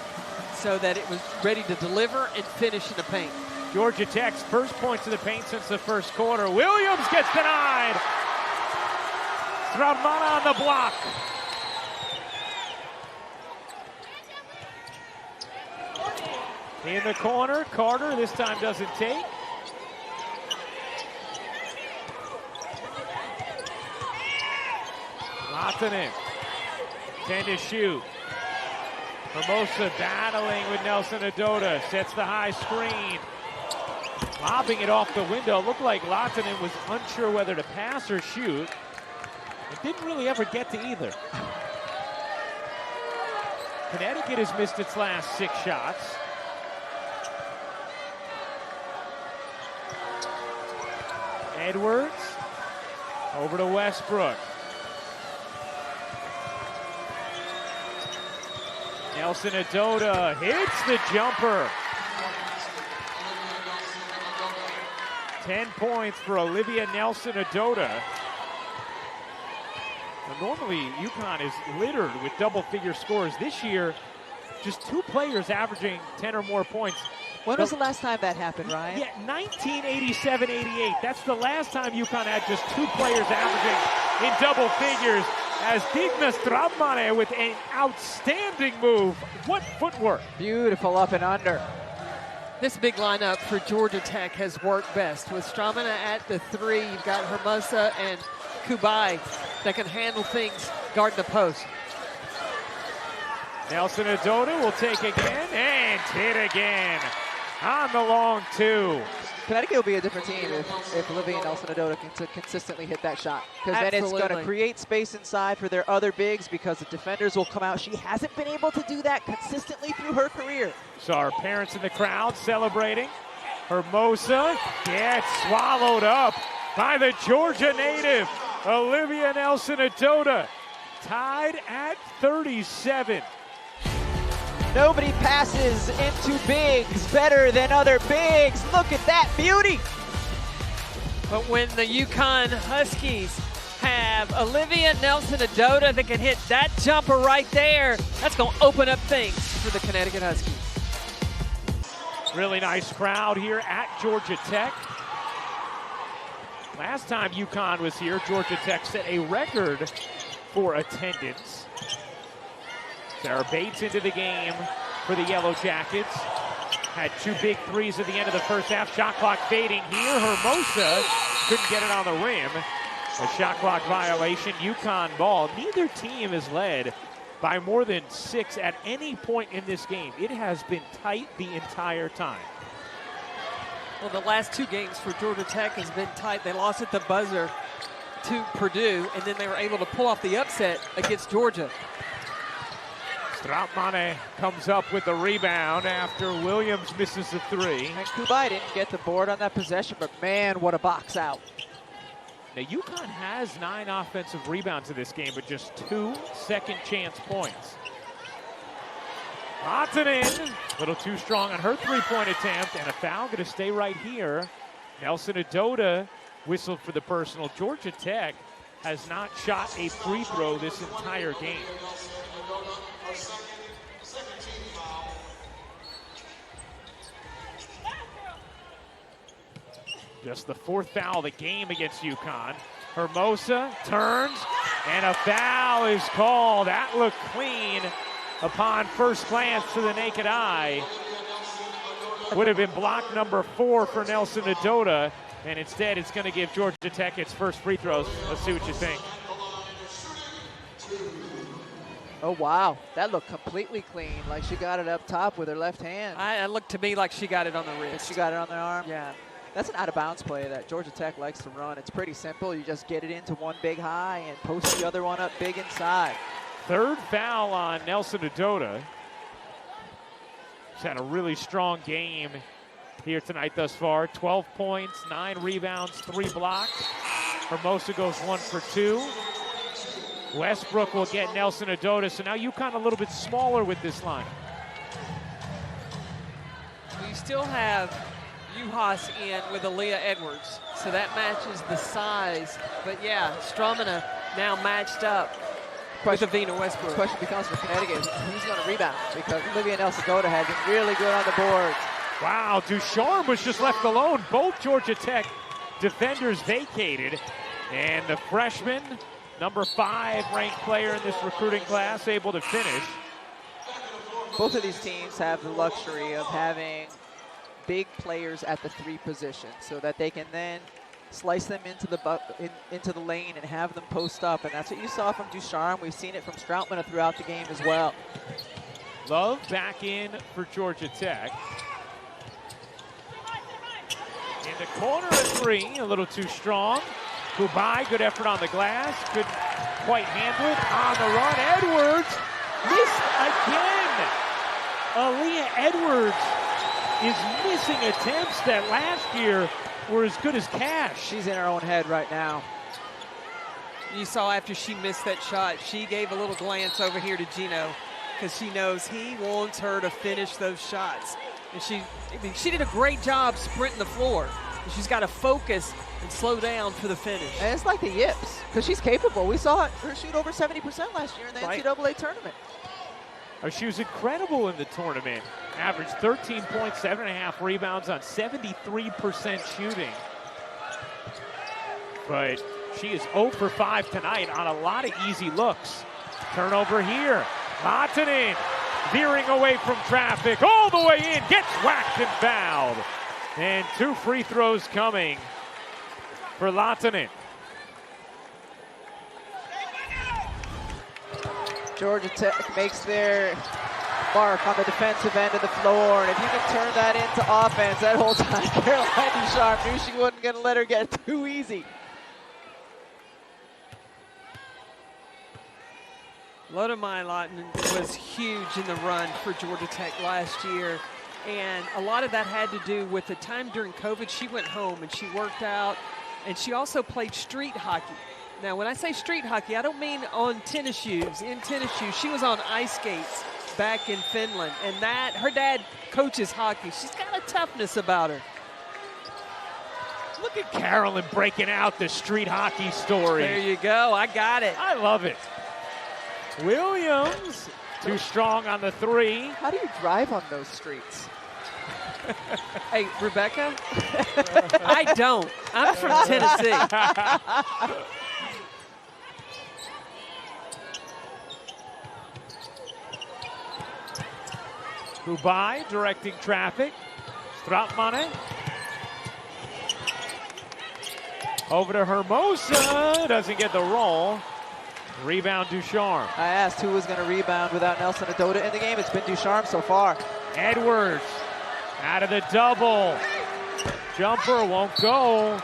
so that it was ready to deliver and finish in the paint. Georgia Tech's first points in the paint since the first quarter. Williams gets denied. Stramana on the block. In the corner, Carter this time doesn't take. Lahtinen, 10 to shoot. Hermosa battling with Nelson Adota, sets the high screen. Lobbing it off the window. Looked like Lahtinen was unsure whether to pass or shoot. It didn't really ever get to either. Connecticut has missed its last 6 shots. Edwards over to Westbrook. Nelson Adota hits the jumper. 10 points for Olivia Nelson Adota. Now, normally, UConn is littered with double-figure scores. This year, just 2 players averaging 10 or more points. When was the last time that happened, Ryan? Yeah, 1987-88. That's the last time UConn had just 2 players averaging in double figures. As Digna Stramane with an outstanding move. What footwork. Beautiful up and under. This big lineup for Georgia Tech has worked best. With Stramana at the 3, you've got Hermosa and Kubai that can handle things guarding the post. Nelson Adota will take again and hit again. On the long 2. Connecticut will be a different team if Olivia Nelson Adota can consistently hit that shot. Because then it's going to create space inside for their other bigs because the defenders will come out. She hasn't been able to do that consistently through her career. So our parents in the crowd celebrating. Hermosa gets swallowed up by the Georgia native, Olivia Nelson Adota. Tied at 37. Nobody passes into bigs better than other bigs. Look at that beauty. But when the UConn Huskies have Olivia Nelson Adota that can hit that jumper right there, that's going to open up things for the Connecticut Huskies. Really nice crowd here at Georgia Tech. Last time UConn was here, Georgia Tech set a record for attendance. Sarah Bates into the game for the Yellow Jackets. Had 2 big threes at the end of the first half. Shot clock fading here. Hermosa couldn't get it on the rim. A shot clock violation. UConn ball. Neither team is led by more than 6 at any point in this game. It has been tight the entire time. Well, the last 2 games for Georgia Tech has been tight. They lost at the buzzer to Purdue, and then they were able to pull off the upset against Georgia. Stramane comes up with the rebound after Williams misses the 3. And Kubai didn't get the board on that possession, but man, what a box out. Now, UConn has 9 offensive rebounds in this game, but just 2 second chance points. Lahtinen, a little too strong on her 3-point attempt, and a foul going to stay right here. Nelson Adota whistled for the personal. Georgia Tech has not shot a free throw this entire game. Just the 4th foul of the game against UConn. Hermosa turns, and a foul is called. That looked clean upon first glance to the naked eye. Would have been block number 4 for Nelson Adota, and instead it's going to give Georgia Tech its first free throws. Let's see what you think. Oh, wow. That looked completely clean, like she got it up top with her left hand. It looked to me like she got it on the wrist. She got it on the arm? Yeah. That's an out-of-bounds play that Georgia Tech likes to run. It's pretty simple. You just get it into one big high and post the other one up big inside. Third foul on Nelson Adota. She's had a really strong game here tonight thus far. 12 points, 9 rebounds, 3 blocks. Hermosa goes 1 for 2. Westbrook will get Nelson Adota. So now UConn a little bit smaller with this line. We still have Juhas in with Aaliyah Edwards, so that matches the size. But yeah, Stromina now matched up with Avina Westbrook. The question becomes for Connecticut, who's going to rebound? Because Olivia Nelson-Goda has been really good on the boards. Wow, Ducharme was just left alone. Both Georgia Tech defenders vacated. And the freshman, number 5 ranked player in this recruiting class, able to finish. Both of these teams have the luxury of having big players at the 3 positions so that they can then slice them into the lane and have them post up. And that's what you saw from Ducharme. We've seen it from Stroutman throughout the game as well. Love back in for Georgia Tech. In the corner at 3, a little too strong. Kubai, good effort on the glass. Couldn't quite handle it. On the run, Edwards missed again. Aaliyah Edwards is missing attempts that last year were as good as cash. She's in her own head right now. You saw after she missed that shot, she gave a little glance over here to Gino because she knows he wants her to finish those shots. And she did a great job sprinting the floor. She's got to focus and slow down for the finish. And it's like the yips, because she's capable. We saw her shoot over 70% last year in the NCAA tournament. Oh, she was incredible in the tournament. Averaged 13 points, 7.5 rebounds on 73% shooting. But she is 0 for 5 tonight on a lot of easy looks. Turnover here. Lahtinen veering away from traffic, all the way in, gets whacked and fouled. And 2 free throws coming for Lahtinen. Georgia Tech makes their mark on the defensive end of the floor, and if you can turn that into offense, that whole time Caroline Ducharme knew she wasn't going to let her get it too easy. Lodamai Lahtinen was huge in the run for Georgia Tech last year, and a lot of that had to do with the time during COVID. She went home and she worked out, and she also played street hockey. Now, when I say street hockey, I don't mean on tennis shoes. In tennis shoes, she was on ice skates back in Finland, and that her dad coaches hockey. She's got a toughness about her. Look at Carolyn breaking out the street hockey story. There you go. I got it. I love it. Williams, too strong on the 3. How do you drive on those streets? Hey, Rebecca, I don't. I'm from Tennessee. Kubai directing traffic. Strautmane. Over to Hermosa. Doesn't get the roll. Rebound Ducharme. I asked who was going to rebound without Nelson Adota in the game. It's been Ducharme so far. Edwards out of the double. Jumper won't go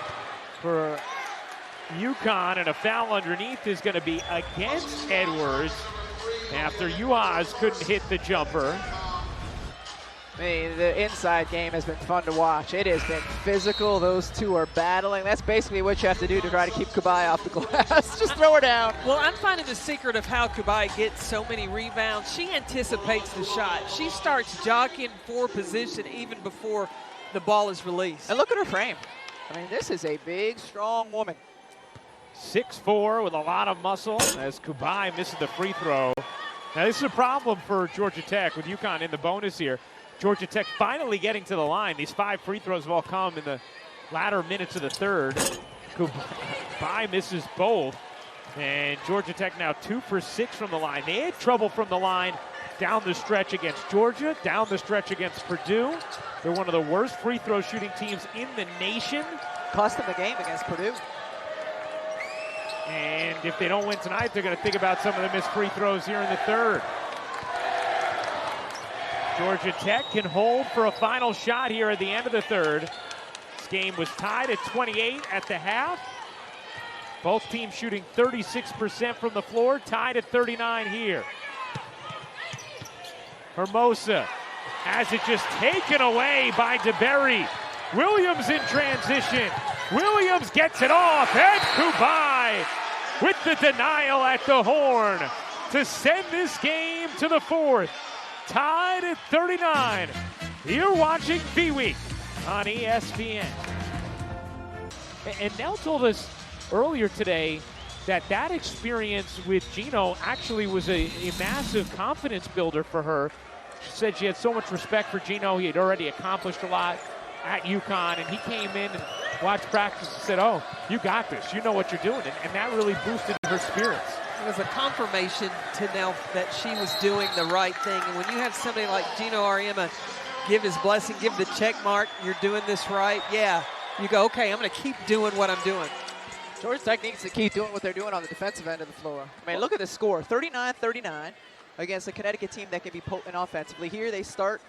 for UConn, and a foul underneath is going to be against Edwards after Juhas couldn't hit the jumper. I mean, the inside game has been fun to watch. It has been physical. Those two are battling. That's basically what you have to do to try to keep Kubai off the glass. Just throw her down. Well, I'm finding the secret of how Kubai gets so many rebounds. She anticipates the shot. She starts jockeying for position even before the ball is released. And look at her frame. I mean, this is a big, strong woman. 6'4" with a lot of muscle as Kubai misses the free throw. Now, this is a problem for Georgia Tech with UConn in the bonus here. Georgia Tech finally getting to the line. These 5 free throws have all come in the latter minutes of the third. Kubai misses both. And Georgia Tech now 2 for 6 from the line. They had trouble from the line down the stretch against Georgia, down the stretch against Purdue. They're one of the worst free throw shooting teams in the nation. Cost them the game against Purdue. And if they don't win tonight, they're going to think about some of the missed free throws here in the third. Georgia Tech can hold for a final shot here at the end of the third. This game was tied at 28 at the half. Both teams shooting 36% from the floor, tied at 39 here. Hermosa has it just taken away by DeBerry. Williams in transition. Williams gets it off, and Kubai with the denial at the horn to send this game to the fourth. Tied at 39. You're watching B-Week on ESPN. And Nell told us earlier today that experience with Gino actually was a massive confidence builder for her. She said she had so much respect for Gino. He had already accomplished a lot at UConn, and he came in and watched practice and said, oh, you got this. You know what you're doing. And that really boosted her spirits. It was a confirmation to Nell that she was doing the right thing. And when you have somebody like Gino Auriemma give his blessing, give the check mark, you're doing this right, yeah, you go, okay, I'm going to keep doing what I'm doing. Georgia Tech needs to keep doing what they're doing on the defensive end of the floor. I mean, look at the score, 39-39 against a Connecticut team that can be potent offensively. Here they start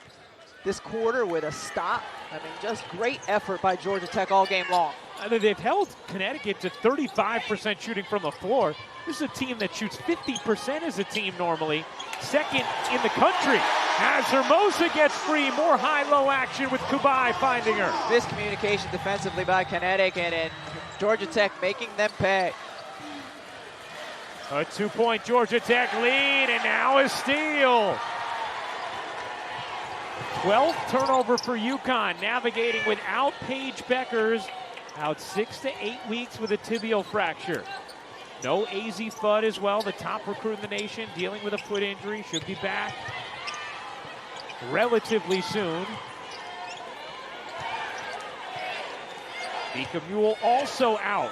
this quarter with a stop. I mean, just great effort by Georgia Tech all game long. They've held Connecticut to 35% shooting from the floor. This is a team that shoots 50% as a team normally. Second in the country. As Hermosa gets free, more high-low action with Kubai finding her. Miscommunication defensively by Connecticut, and Georgia Tech making them pay. A 2-point Georgia Tech lead, and now a steal. 12th turnover for UConn, navigating without Paige Beckers, out 6 to 8 weeks with a tibial fracture. No AZ Fudd as well, the top recruit in the nation, dealing with a foot injury, should be back relatively soon. Nika Mule also out.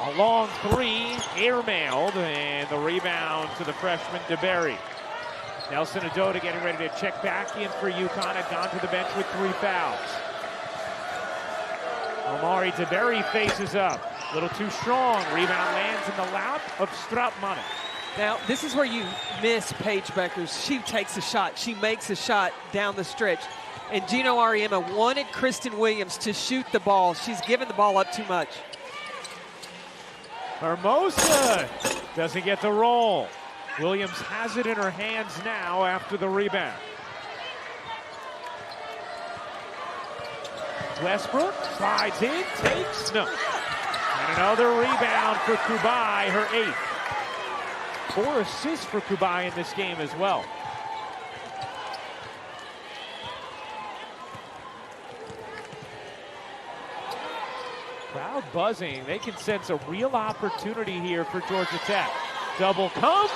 A long three, airmailed, and the rebound to the freshman DeBerry. Nelson Adota getting ready to check back in for UConn, had gone to the bench with 3 fouls. Omari DeBerry faces up. A little too strong. Rebound lands in the lap of Strapmanen. Now, this is where you miss Paige Beckers. She takes a shot. She makes a shot down the stretch. And Gino Auriemma wanted Kristen Williams to shoot the ball. She's given the ball up too much. Hermosa doesn't get the roll. Williams has it in her hands now after the rebound. Westbrook slides in, takes, no. And another rebound for Kubai, her 8th. 4 assists for Kubai in this game as well. Crowd buzzing. They can sense a real opportunity here for Georgia Tech. Double comes.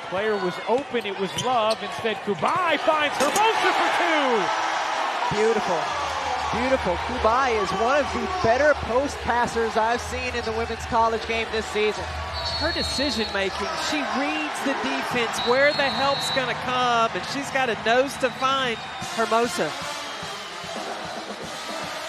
Player was open. It was Love. Instead, Kubai finds Hermosa for 2. Beautiful. Beautiful. Kubai is one of the better post passers I've seen in the women's college game this season. Her decision making, she reads the defense, where the help's going to come, and she's got a nose to find Hermosa.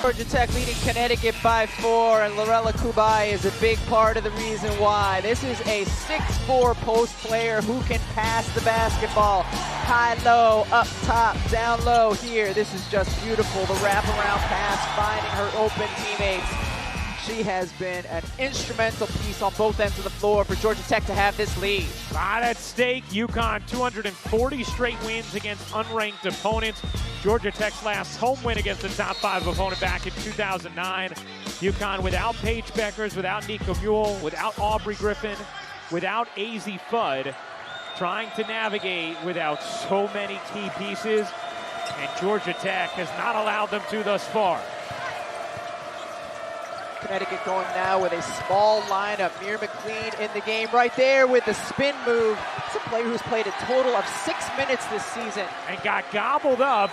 Georgia Tech leading Connecticut by 4, and Lorella Kubai is a big part of the reason why. This is a 6'4" post player who can pass the basketball. High, low, up top, down low here. This is just beautiful. The wraparound pass, finding her open teammates. She has been an instrumental piece on both ends of the floor for Georgia Tech to have this lead. A lot at stake. UConn 240 straight wins against unranked opponents. Georgia Tech's last home win against the top 5 opponent back in 2009. UConn without Paige Beckers, without Nika Mule, without Aubrey Griffin, without AZ Fudd, trying to navigate without so many key pieces, and Georgia Tech has not allowed them to thus far. Connecticut going now with a small lineup. Mir McLean in the game right there with the spin move. It's a player who's played a total of 6 minutes this season. And got gobbled up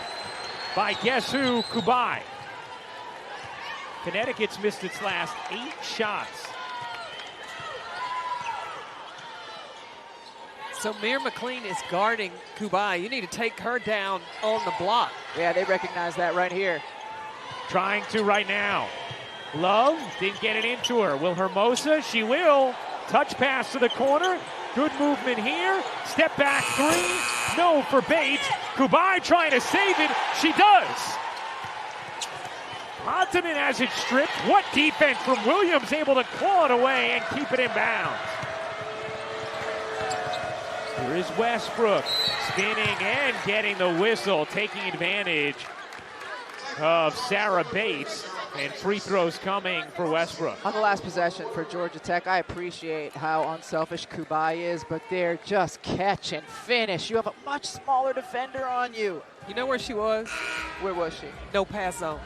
by guess who? Kubai. Connecticut's missed its last 8 shots. So Mir McLean is guarding Kubai. You need to take her down on the block. Yeah, they recognize that right here. Trying to right now. Love didn't get it into her. Will Hermosa? She will. Touch pass to the corner. Good movement here. Step back three. No for Bates. Kubai trying to save it. She does. Lahtinen has it stripped. What defense from Williams, able to claw it away and keep it in bounds. Here is Westbrook spinning and getting the whistle, taking advantage of Sarah Bates, and free throws coming for Westbrook. On the last possession for Georgia Tech, I appreciate how unselfish Kubai is, but they're just catch and finish. You have a much smaller defender on you. You know where she was? Where was she? No pass zone.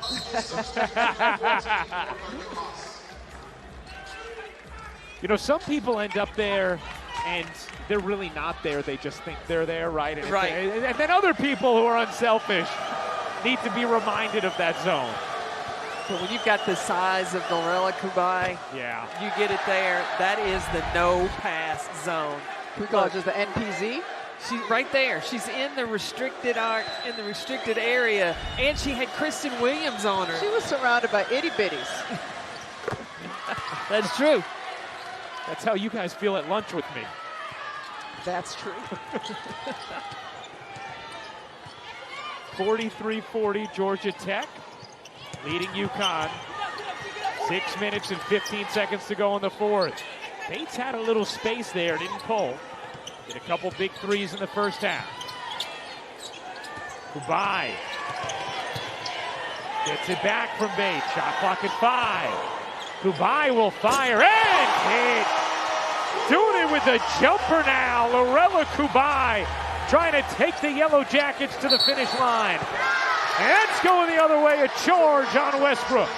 You know, some people end up there and they're really not there. They just think they're there, right? And Right. And then other people who are unselfish need to be reminded of that zone. But when you've got the size of Lorella Kubai, Yeah. you get it there. That is the no pass zone. We call it just the NPZ. She's right there. She's in the restricted arc, in the restricted area, and she had Kristen Williams on her. She was surrounded by itty bitties. That's true. That's how you guys feel at lunch with me. That's true. 43-40 Georgia Tech, leading UConn. 6 minutes and 15 seconds to go in the fourth. Bates had a little space there, didn't pull. Did a couple big threes in the first half. Kubai gets it back from Bates. Shot clock at 5. Kubai will fire and hit. Doing it with a jumper now. Lorella Kubai trying to take the Yellow Jackets to the finish line. And it's going the other way, a charge on Westbrook.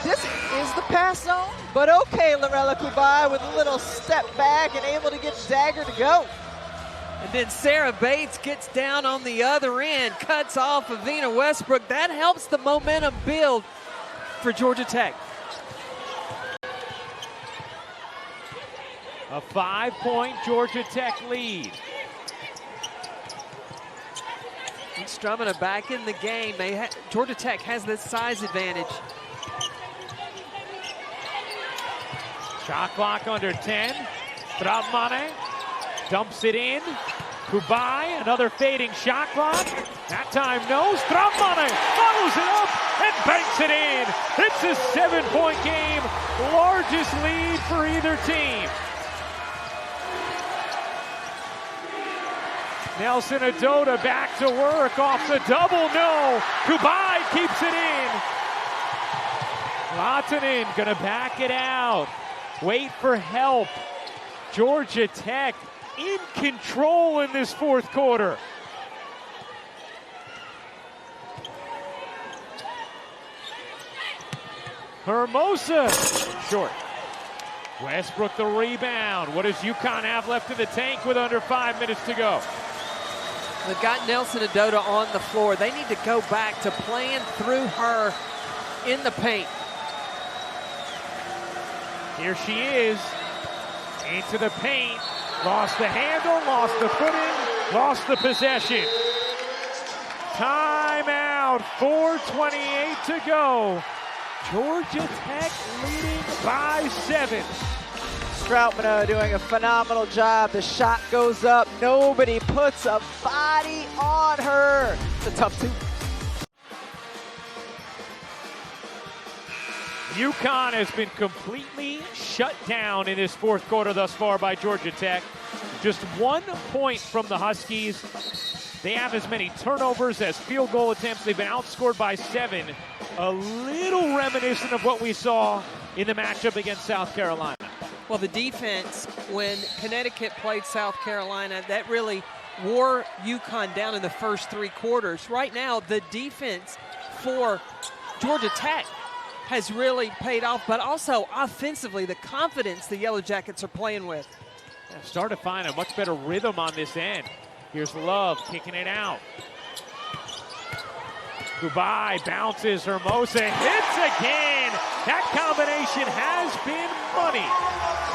This is the pass zone, but okay, Lorella Kubai with a little step back and able to get dagger to go. And then Sarah Bates gets down on the other end, cuts off Avina Westbrook. That helps the momentum build for Georgia Tech. A 5-point Georgia Tech lead. Strumming are back in the game. Georgia Tech has this size advantage. Shot clock under 10. Stramane dumps it in. Kubai, another fading shot clock. That time no. Stramane follows it up and banks it in. It's a 7-point game. Largest lead for either team. Nelson Adota back to work off the double. No. Kubai keeps it in. Lahtinen gonna back it out. Wait for help. Georgia Tech in control in this fourth quarter. Hermosa, short. Westbrook the rebound. What does UConn have left in the tank with under 5 minutes to go? They've got Nelson Adota on the floor. They need to go back to playing through her in the paint. Here she is, into the paint, lost the handle, lost the footing, lost the possession. Timeout, 4:28 to go. Georgia Tech leading by 7. Stroutman doing a phenomenal job. The shot goes up. Nobody puts a body on her. It's a tough two. UConn has been completely shut down in this fourth quarter thus far by Georgia Tech. Just 1 point from the Huskies. They have as many turnovers as field goal attempts. They've been outscored by 7. A little reminiscent of what we saw in the matchup against South Carolina. Well, the defense, when Connecticut played South Carolina, that really wore UConn down in the first 3 quarters. Right now, the defense for Georgia Tech has really paid off, but also offensively, the confidence the Yellow Jackets are playing with. Yeah, start to find a much better rhythm on this end. Here's Love kicking it out. Kubai bounces, Hermosa hits again. That combination has been money.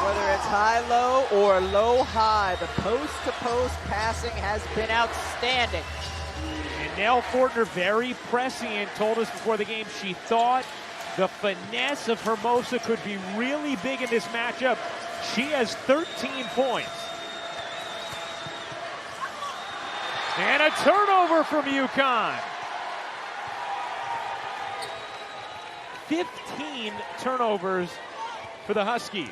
Whether it's high-low or low-high, the post-to-post passing has been outstanding. And Nell Fortner, very prescient, told us before the game she thought the finesse of Hermosa could be really big in this matchup. She has 13 points. And a turnover from UConn. 15 turnovers for the Huskies,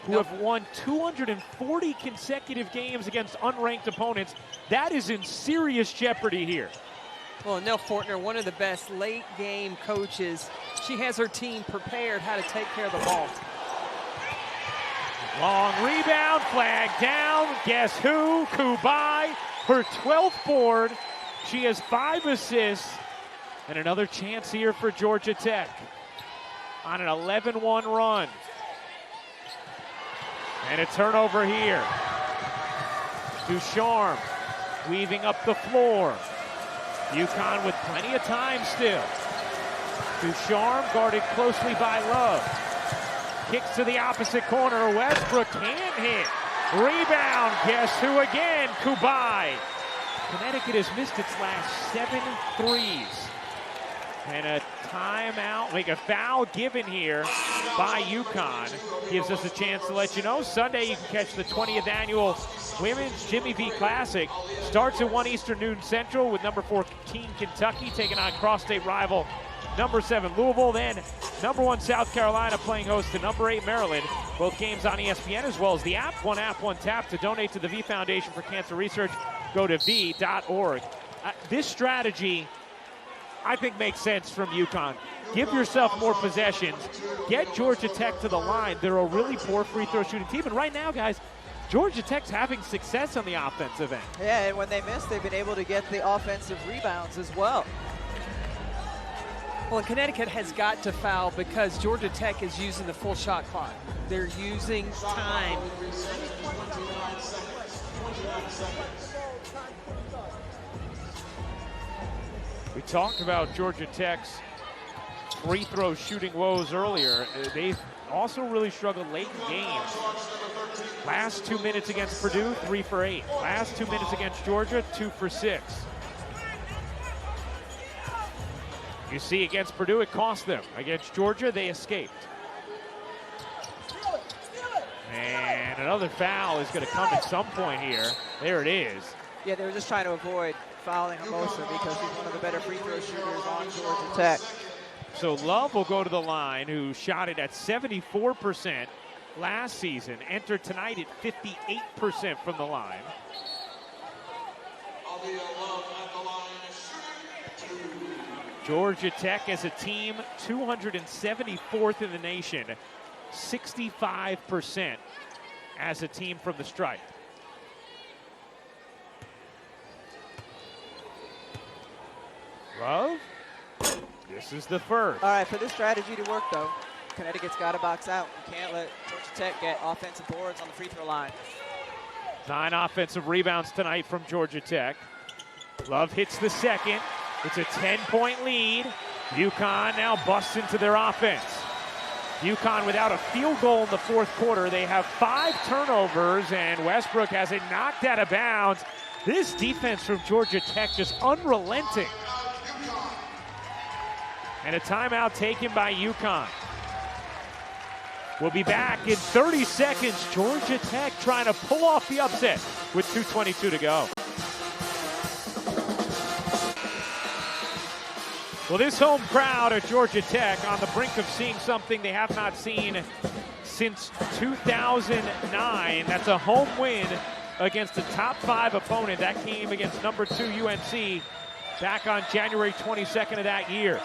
who have won 240 consecutive games against unranked opponents. That is in serious jeopardy here. Well, Nell Fortner, one of the best late game coaches. She has her team prepared how to take care of the ball. Long rebound, flag down. Guess who? Kubai, her 12th board. She has 5 assists. And another chance here for Georgia Tech on an 11-1 run. And a turnover here. Ducharme weaving up the floor. UConn with plenty of time still. Ducharme guarded closely by Love. Kicks to the opposite corner. Westbrook can't hit. Rebound. Guess who again? Kubai. Connecticut has missed its last 7 threes. And a timeout, like a foul given here by UConn. Gives us a chance to let you know, Sunday you can catch the 20th annual Women's Jimmy V Classic. Starts at 1 Eastern, noon Central, with number 14 Kentucky taking on cross-state rival number 7 Louisville. Then number 1 South Carolina playing host to number 8 Maryland. Both games on ESPN as well as the app, one tap. To donate to the V Foundation for Cancer Research, go to v.org. This strategy, I think, makes sense from UConn. Give yourself more possessions. Get Georgia Tech to the line. They're a really poor free throw shooting team. And right now, guys, Georgia Tech's having success on the offensive end. Yeah, and when they miss, they've been able to get the offensive rebounds as well. Well, Connecticut has got to foul because Georgia Tech is using the full shot clock. They're using time. We talked about Georgia Tech's free throw shooting woes earlier. They've also really struggled late in games. Last 2 minutes against Purdue, 3 for 8. Last 2 minutes against Georgia, 2 for 6. You see, against Purdue, it cost them. Against Georgia, they escaped. And another foul is going to come at some point here. There it is. Yeah, they were just trying to avoid fouling Hermosa because he's one of the better free throw shooters on Georgia Tech. So Love will go to the line, who shot it at 74% last season. Entered tonight at 58% from the line. Georgia Tech as a team, 274th in the nation, 65% as a team from the stripe. Love, this is the first. All right, for this strategy to work, though, Connecticut's got to box out. You can't let Georgia Tech get offensive boards on the free throw line. 9 offensive rebounds tonight from Georgia Tech. Love hits the second. It's a 10-point lead. UConn now busts into their offense. UConn without a field goal in the fourth quarter. They have 5 turnovers, and Westbrook has it knocked out of bounds. This defense from Georgia Tech just unrelenting. And a timeout taken by UConn. We'll be back in 30 seconds. Georgia Tech trying to pull off the upset with 2:22 to go. Well, this home crowd at Georgia Tech on the brink of seeing something they have not seen since 2009. That's a home win against a top 5 opponent. That came against number 2 UNC back on January 22nd of that year.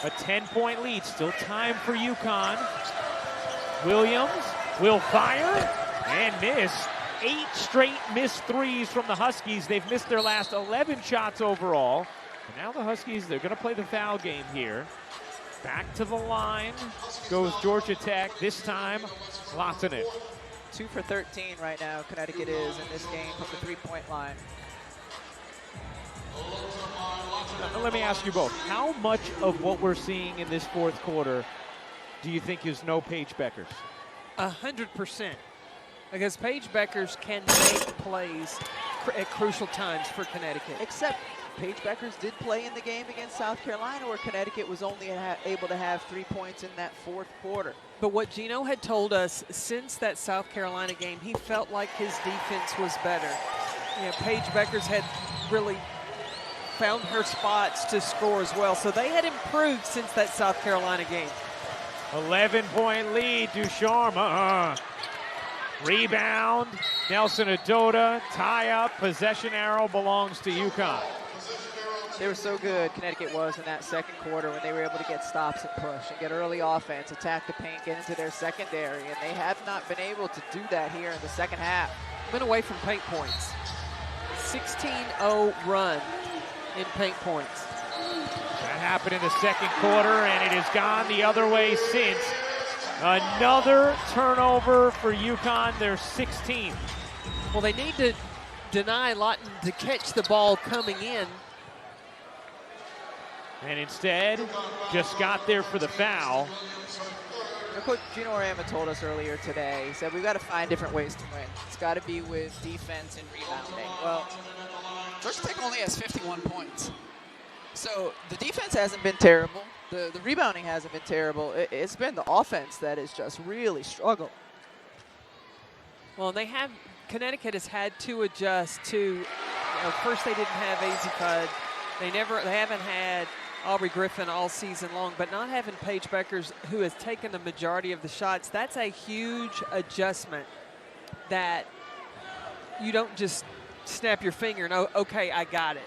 A 10-point lead. Still time for UConn. Williams will fire and miss. 8 straight missed threes from the Huskies. They've missed their last 11 shots overall. And now the Huskies, they're going to play the foul game here. Back to the line goes Georgia Tech. This time, Lahtinen. 2 for 13 right now, Connecticut is in this game from the three-point line. Now, let me ask you both. How much of what we're seeing in this fourth quarter do you think is no Paige Beckers? 100%. Because Paige Beckers can make plays at crucial times for Connecticut. Except Paige Beckers did play in the game against South Carolina where Connecticut was only able to have 3 points in that fourth quarter. But what Gino had told us since that South Carolina game, he felt like his defense was better. You know, Paige Beckers had really found her spots to score as well. So they had improved since that South Carolina game. 11-point lead, Ducharme. Rebound, Nelson Adota, tie up, possession arrow belongs to UConn. They were so good, Connecticut was, in that second quarter when they were able to get stops and push and get early offense, attack the paint, get into their secondary, and they have not been able to do that here in the second half. Went away from paint points. 16-0 run in paint points. That happened in the second quarter, and it has gone the other way since. Another turnover for UConn, their 16th. Well, they need to deny Lawton to catch the ball coming in. And instead, just got there for the foul. Coach Gino Auriemma told us earlier today, he said we've got to find different ways to win. It's got to be with defense and rebounding. Well, Georgia Tech only has 51 points. So the defense hasn't been terrible. The rebounding hasn't been terrible. It's been the offense that has just really struggled. Well, Connecticut has had to adjust to, first they didn't have AZ Fudd. They haven't had Aubrey Griffin all season long, but not having Paige Beckers, who has taken the majority of the shots, that's a huge adjustment that you don't just snap your finger and, oh, okay, I got it.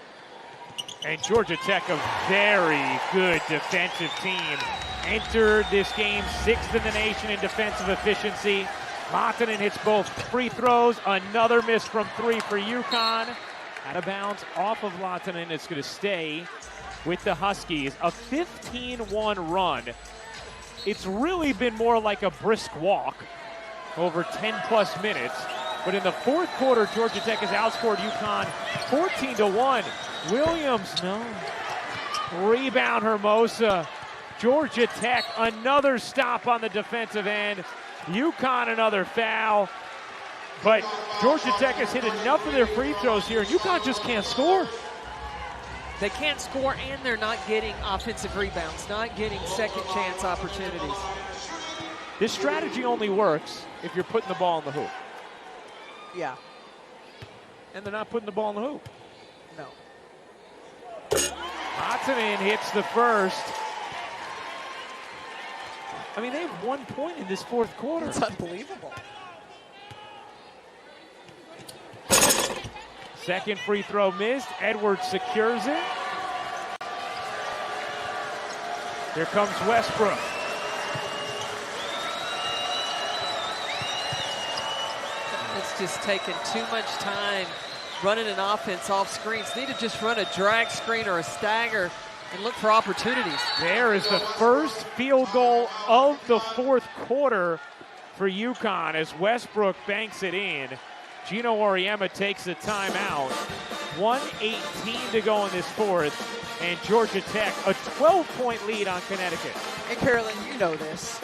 And Georgia Tech, a very good defensive team, entered this game 6th in the nation in defensive efficiency. Lahtinen hits both free throws. Another miss from 3 for UConn. Out of bounds off of Lahtinen. It's going to stay with the Huskies. A 15-1 run. It's really been more like a brisk walk over 10-plus minutes. But in the fourth quarter, Georgia Tech has outscored UConn 14-1. Williams, no. Rebound, Hermosa. Georgia Tech, another stop on the defensive end. UConn, another foul. But Georgia Tech has hit enough of their free throws here, and UConn just can't score. They can't score, and they're not getting offensive rebounds, not getting second chance opportunities. This strategy only works if you're putting the ball in the hoop. Yeah. And they're not putting the ball in the hoop. No. Lahtinen hits the first. I mean, they have 1 point in this fourth quarter. It's unbelievable. Second free throw missed. Edwards secures it. Here comes Westbrook. It's just taken too much time running an offense off screens. Need to just run a drag screen or a stagger and look for opportunities. There is the first field goal of the fourth quarter for UConn as Westbrook banks it in. Gino Auriemma takes the timeout. 1:18 to go in this fourth, and Georgia Tech a 12-point lead on Connecticut. And Carolyn, you know this.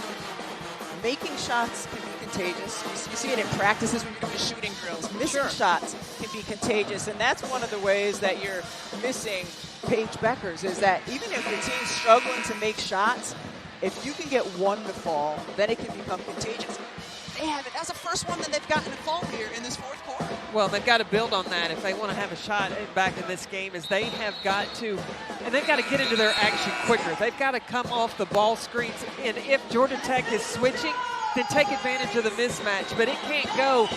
Making shots can be contagious. You see it in practices when you're doing shooting drills. Missing shots can be contagious, and that's one of the ways that you're missing Paige Beckers, is that even if your team's struggling to make shots, if you can get one to fall, then it can become contagious. They haven't. That's the first one that they've gotten to fall here in this fourth quarter. Well, they've got to build on that if they want to have a shot back in this game, is they have got to, and they've got to get into their action quicker. They've got to come off the ball screens, and if Georgia Tech is switching, then take advantage of the mismatch. But it can't go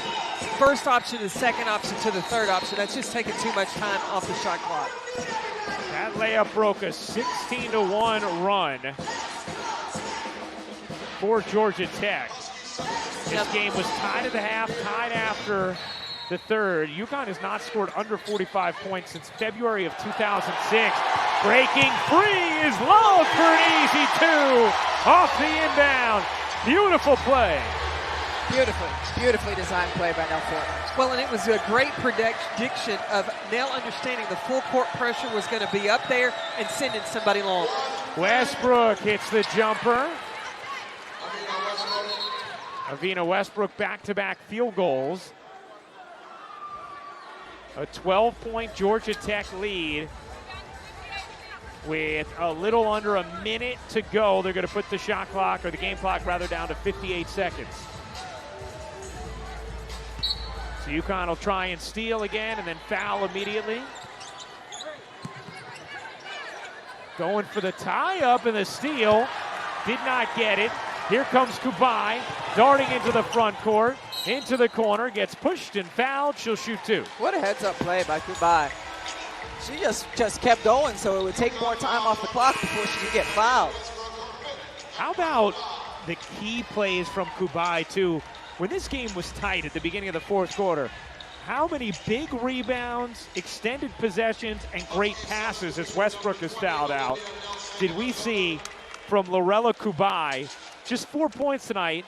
first option to the second option to the third option. That's just taking too much time off the shot clock. That layup broke a 16-1 run for Georgia Tech. This game was tied at the half, tied after the third. UConn has not scored under 45 points since February of 2006. Breaking free is Love for an easy two off the inbound. Beautiful play. Beautifully designed play by Nell Fortner. Well, and it was a great prediction of Nell understanding the full court pressure was going to be up there and sending somebody long. Westbrook hits the jumper. Avina Westbrook back-to-back field goals. A 12-point Georgia Tech lead. with a little under a minute to go. They're going to put the shot clock, or the game clock rather, down to 58 seconds. So UConn will try and steal again and then foul immediately. Going for the tie-up and the steal. Did not get it. Here comes Kubai, darting into the front court, into the corner, gets pushed and fouled. She'll shoot two. What a heads-up play by Kubai. She just kept going, so it would take more time off the clock before she could get fouled. How about the key plays from Kubai, too? When this game was tight at the beginning of the fourth quarter, how many big rebounds, extended possessions, and great passes as Westbrook is fouled out did we see from Lorella Kubai? Just 4 points tonight,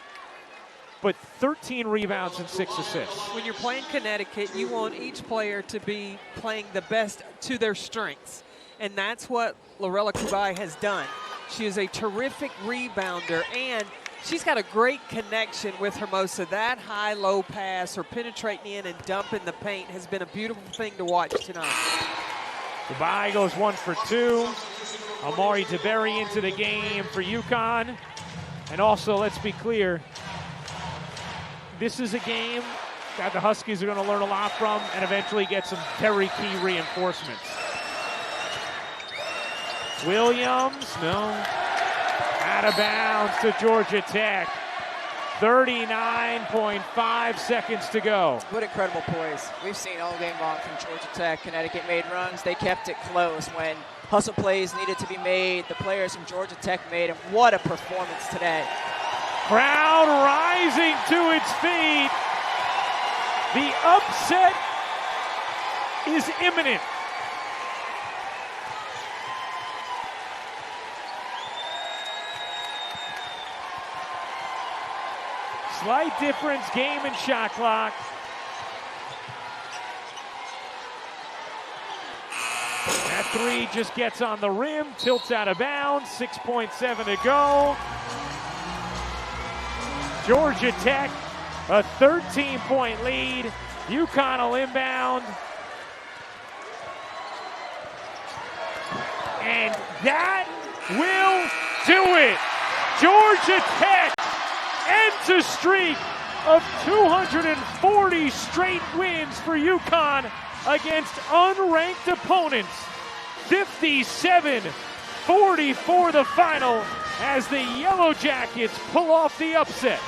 but 13 rebounds and 6 assists. When you're playing Connecticut, you want each player to be playing the best to their strengths. And that's what Lorella Kubai has done. She is a terrific rebounder, and she's got a great connection with Hermosa. That high-low pass, or penetrating in and dumping the paint, has been a beautiful thing to watch tonight. Kubai goes 1 for 2. Amari DeBerry into the game for UConn. And also, let's be clear, this is a game that the Huskies are going to learn a lot from and eventually get some very key reinforcements. Williams, no. Out of bounds to Georgia Tech. 39.5 seconds to go. What incredible poise. We've seen all game long from Georgia Tech. Connecticut made runs. They kept it close when hustle plays needed to be made. The players from Georgia Tech made them. What a performance today. Crowd rising to its feet. The upset is imminent. Slight difference, game and shot clock. That three just gets on the rim, tilts out of bounds, 6.7 to go. Georgia Tech, a 13-point lead. UConn will inbound. And that will do it. Georgia Tech ends a streak of 240 straight wins for UConn against unranked opponents. 57-44 the final as the Yellow Jackets pull off the upset.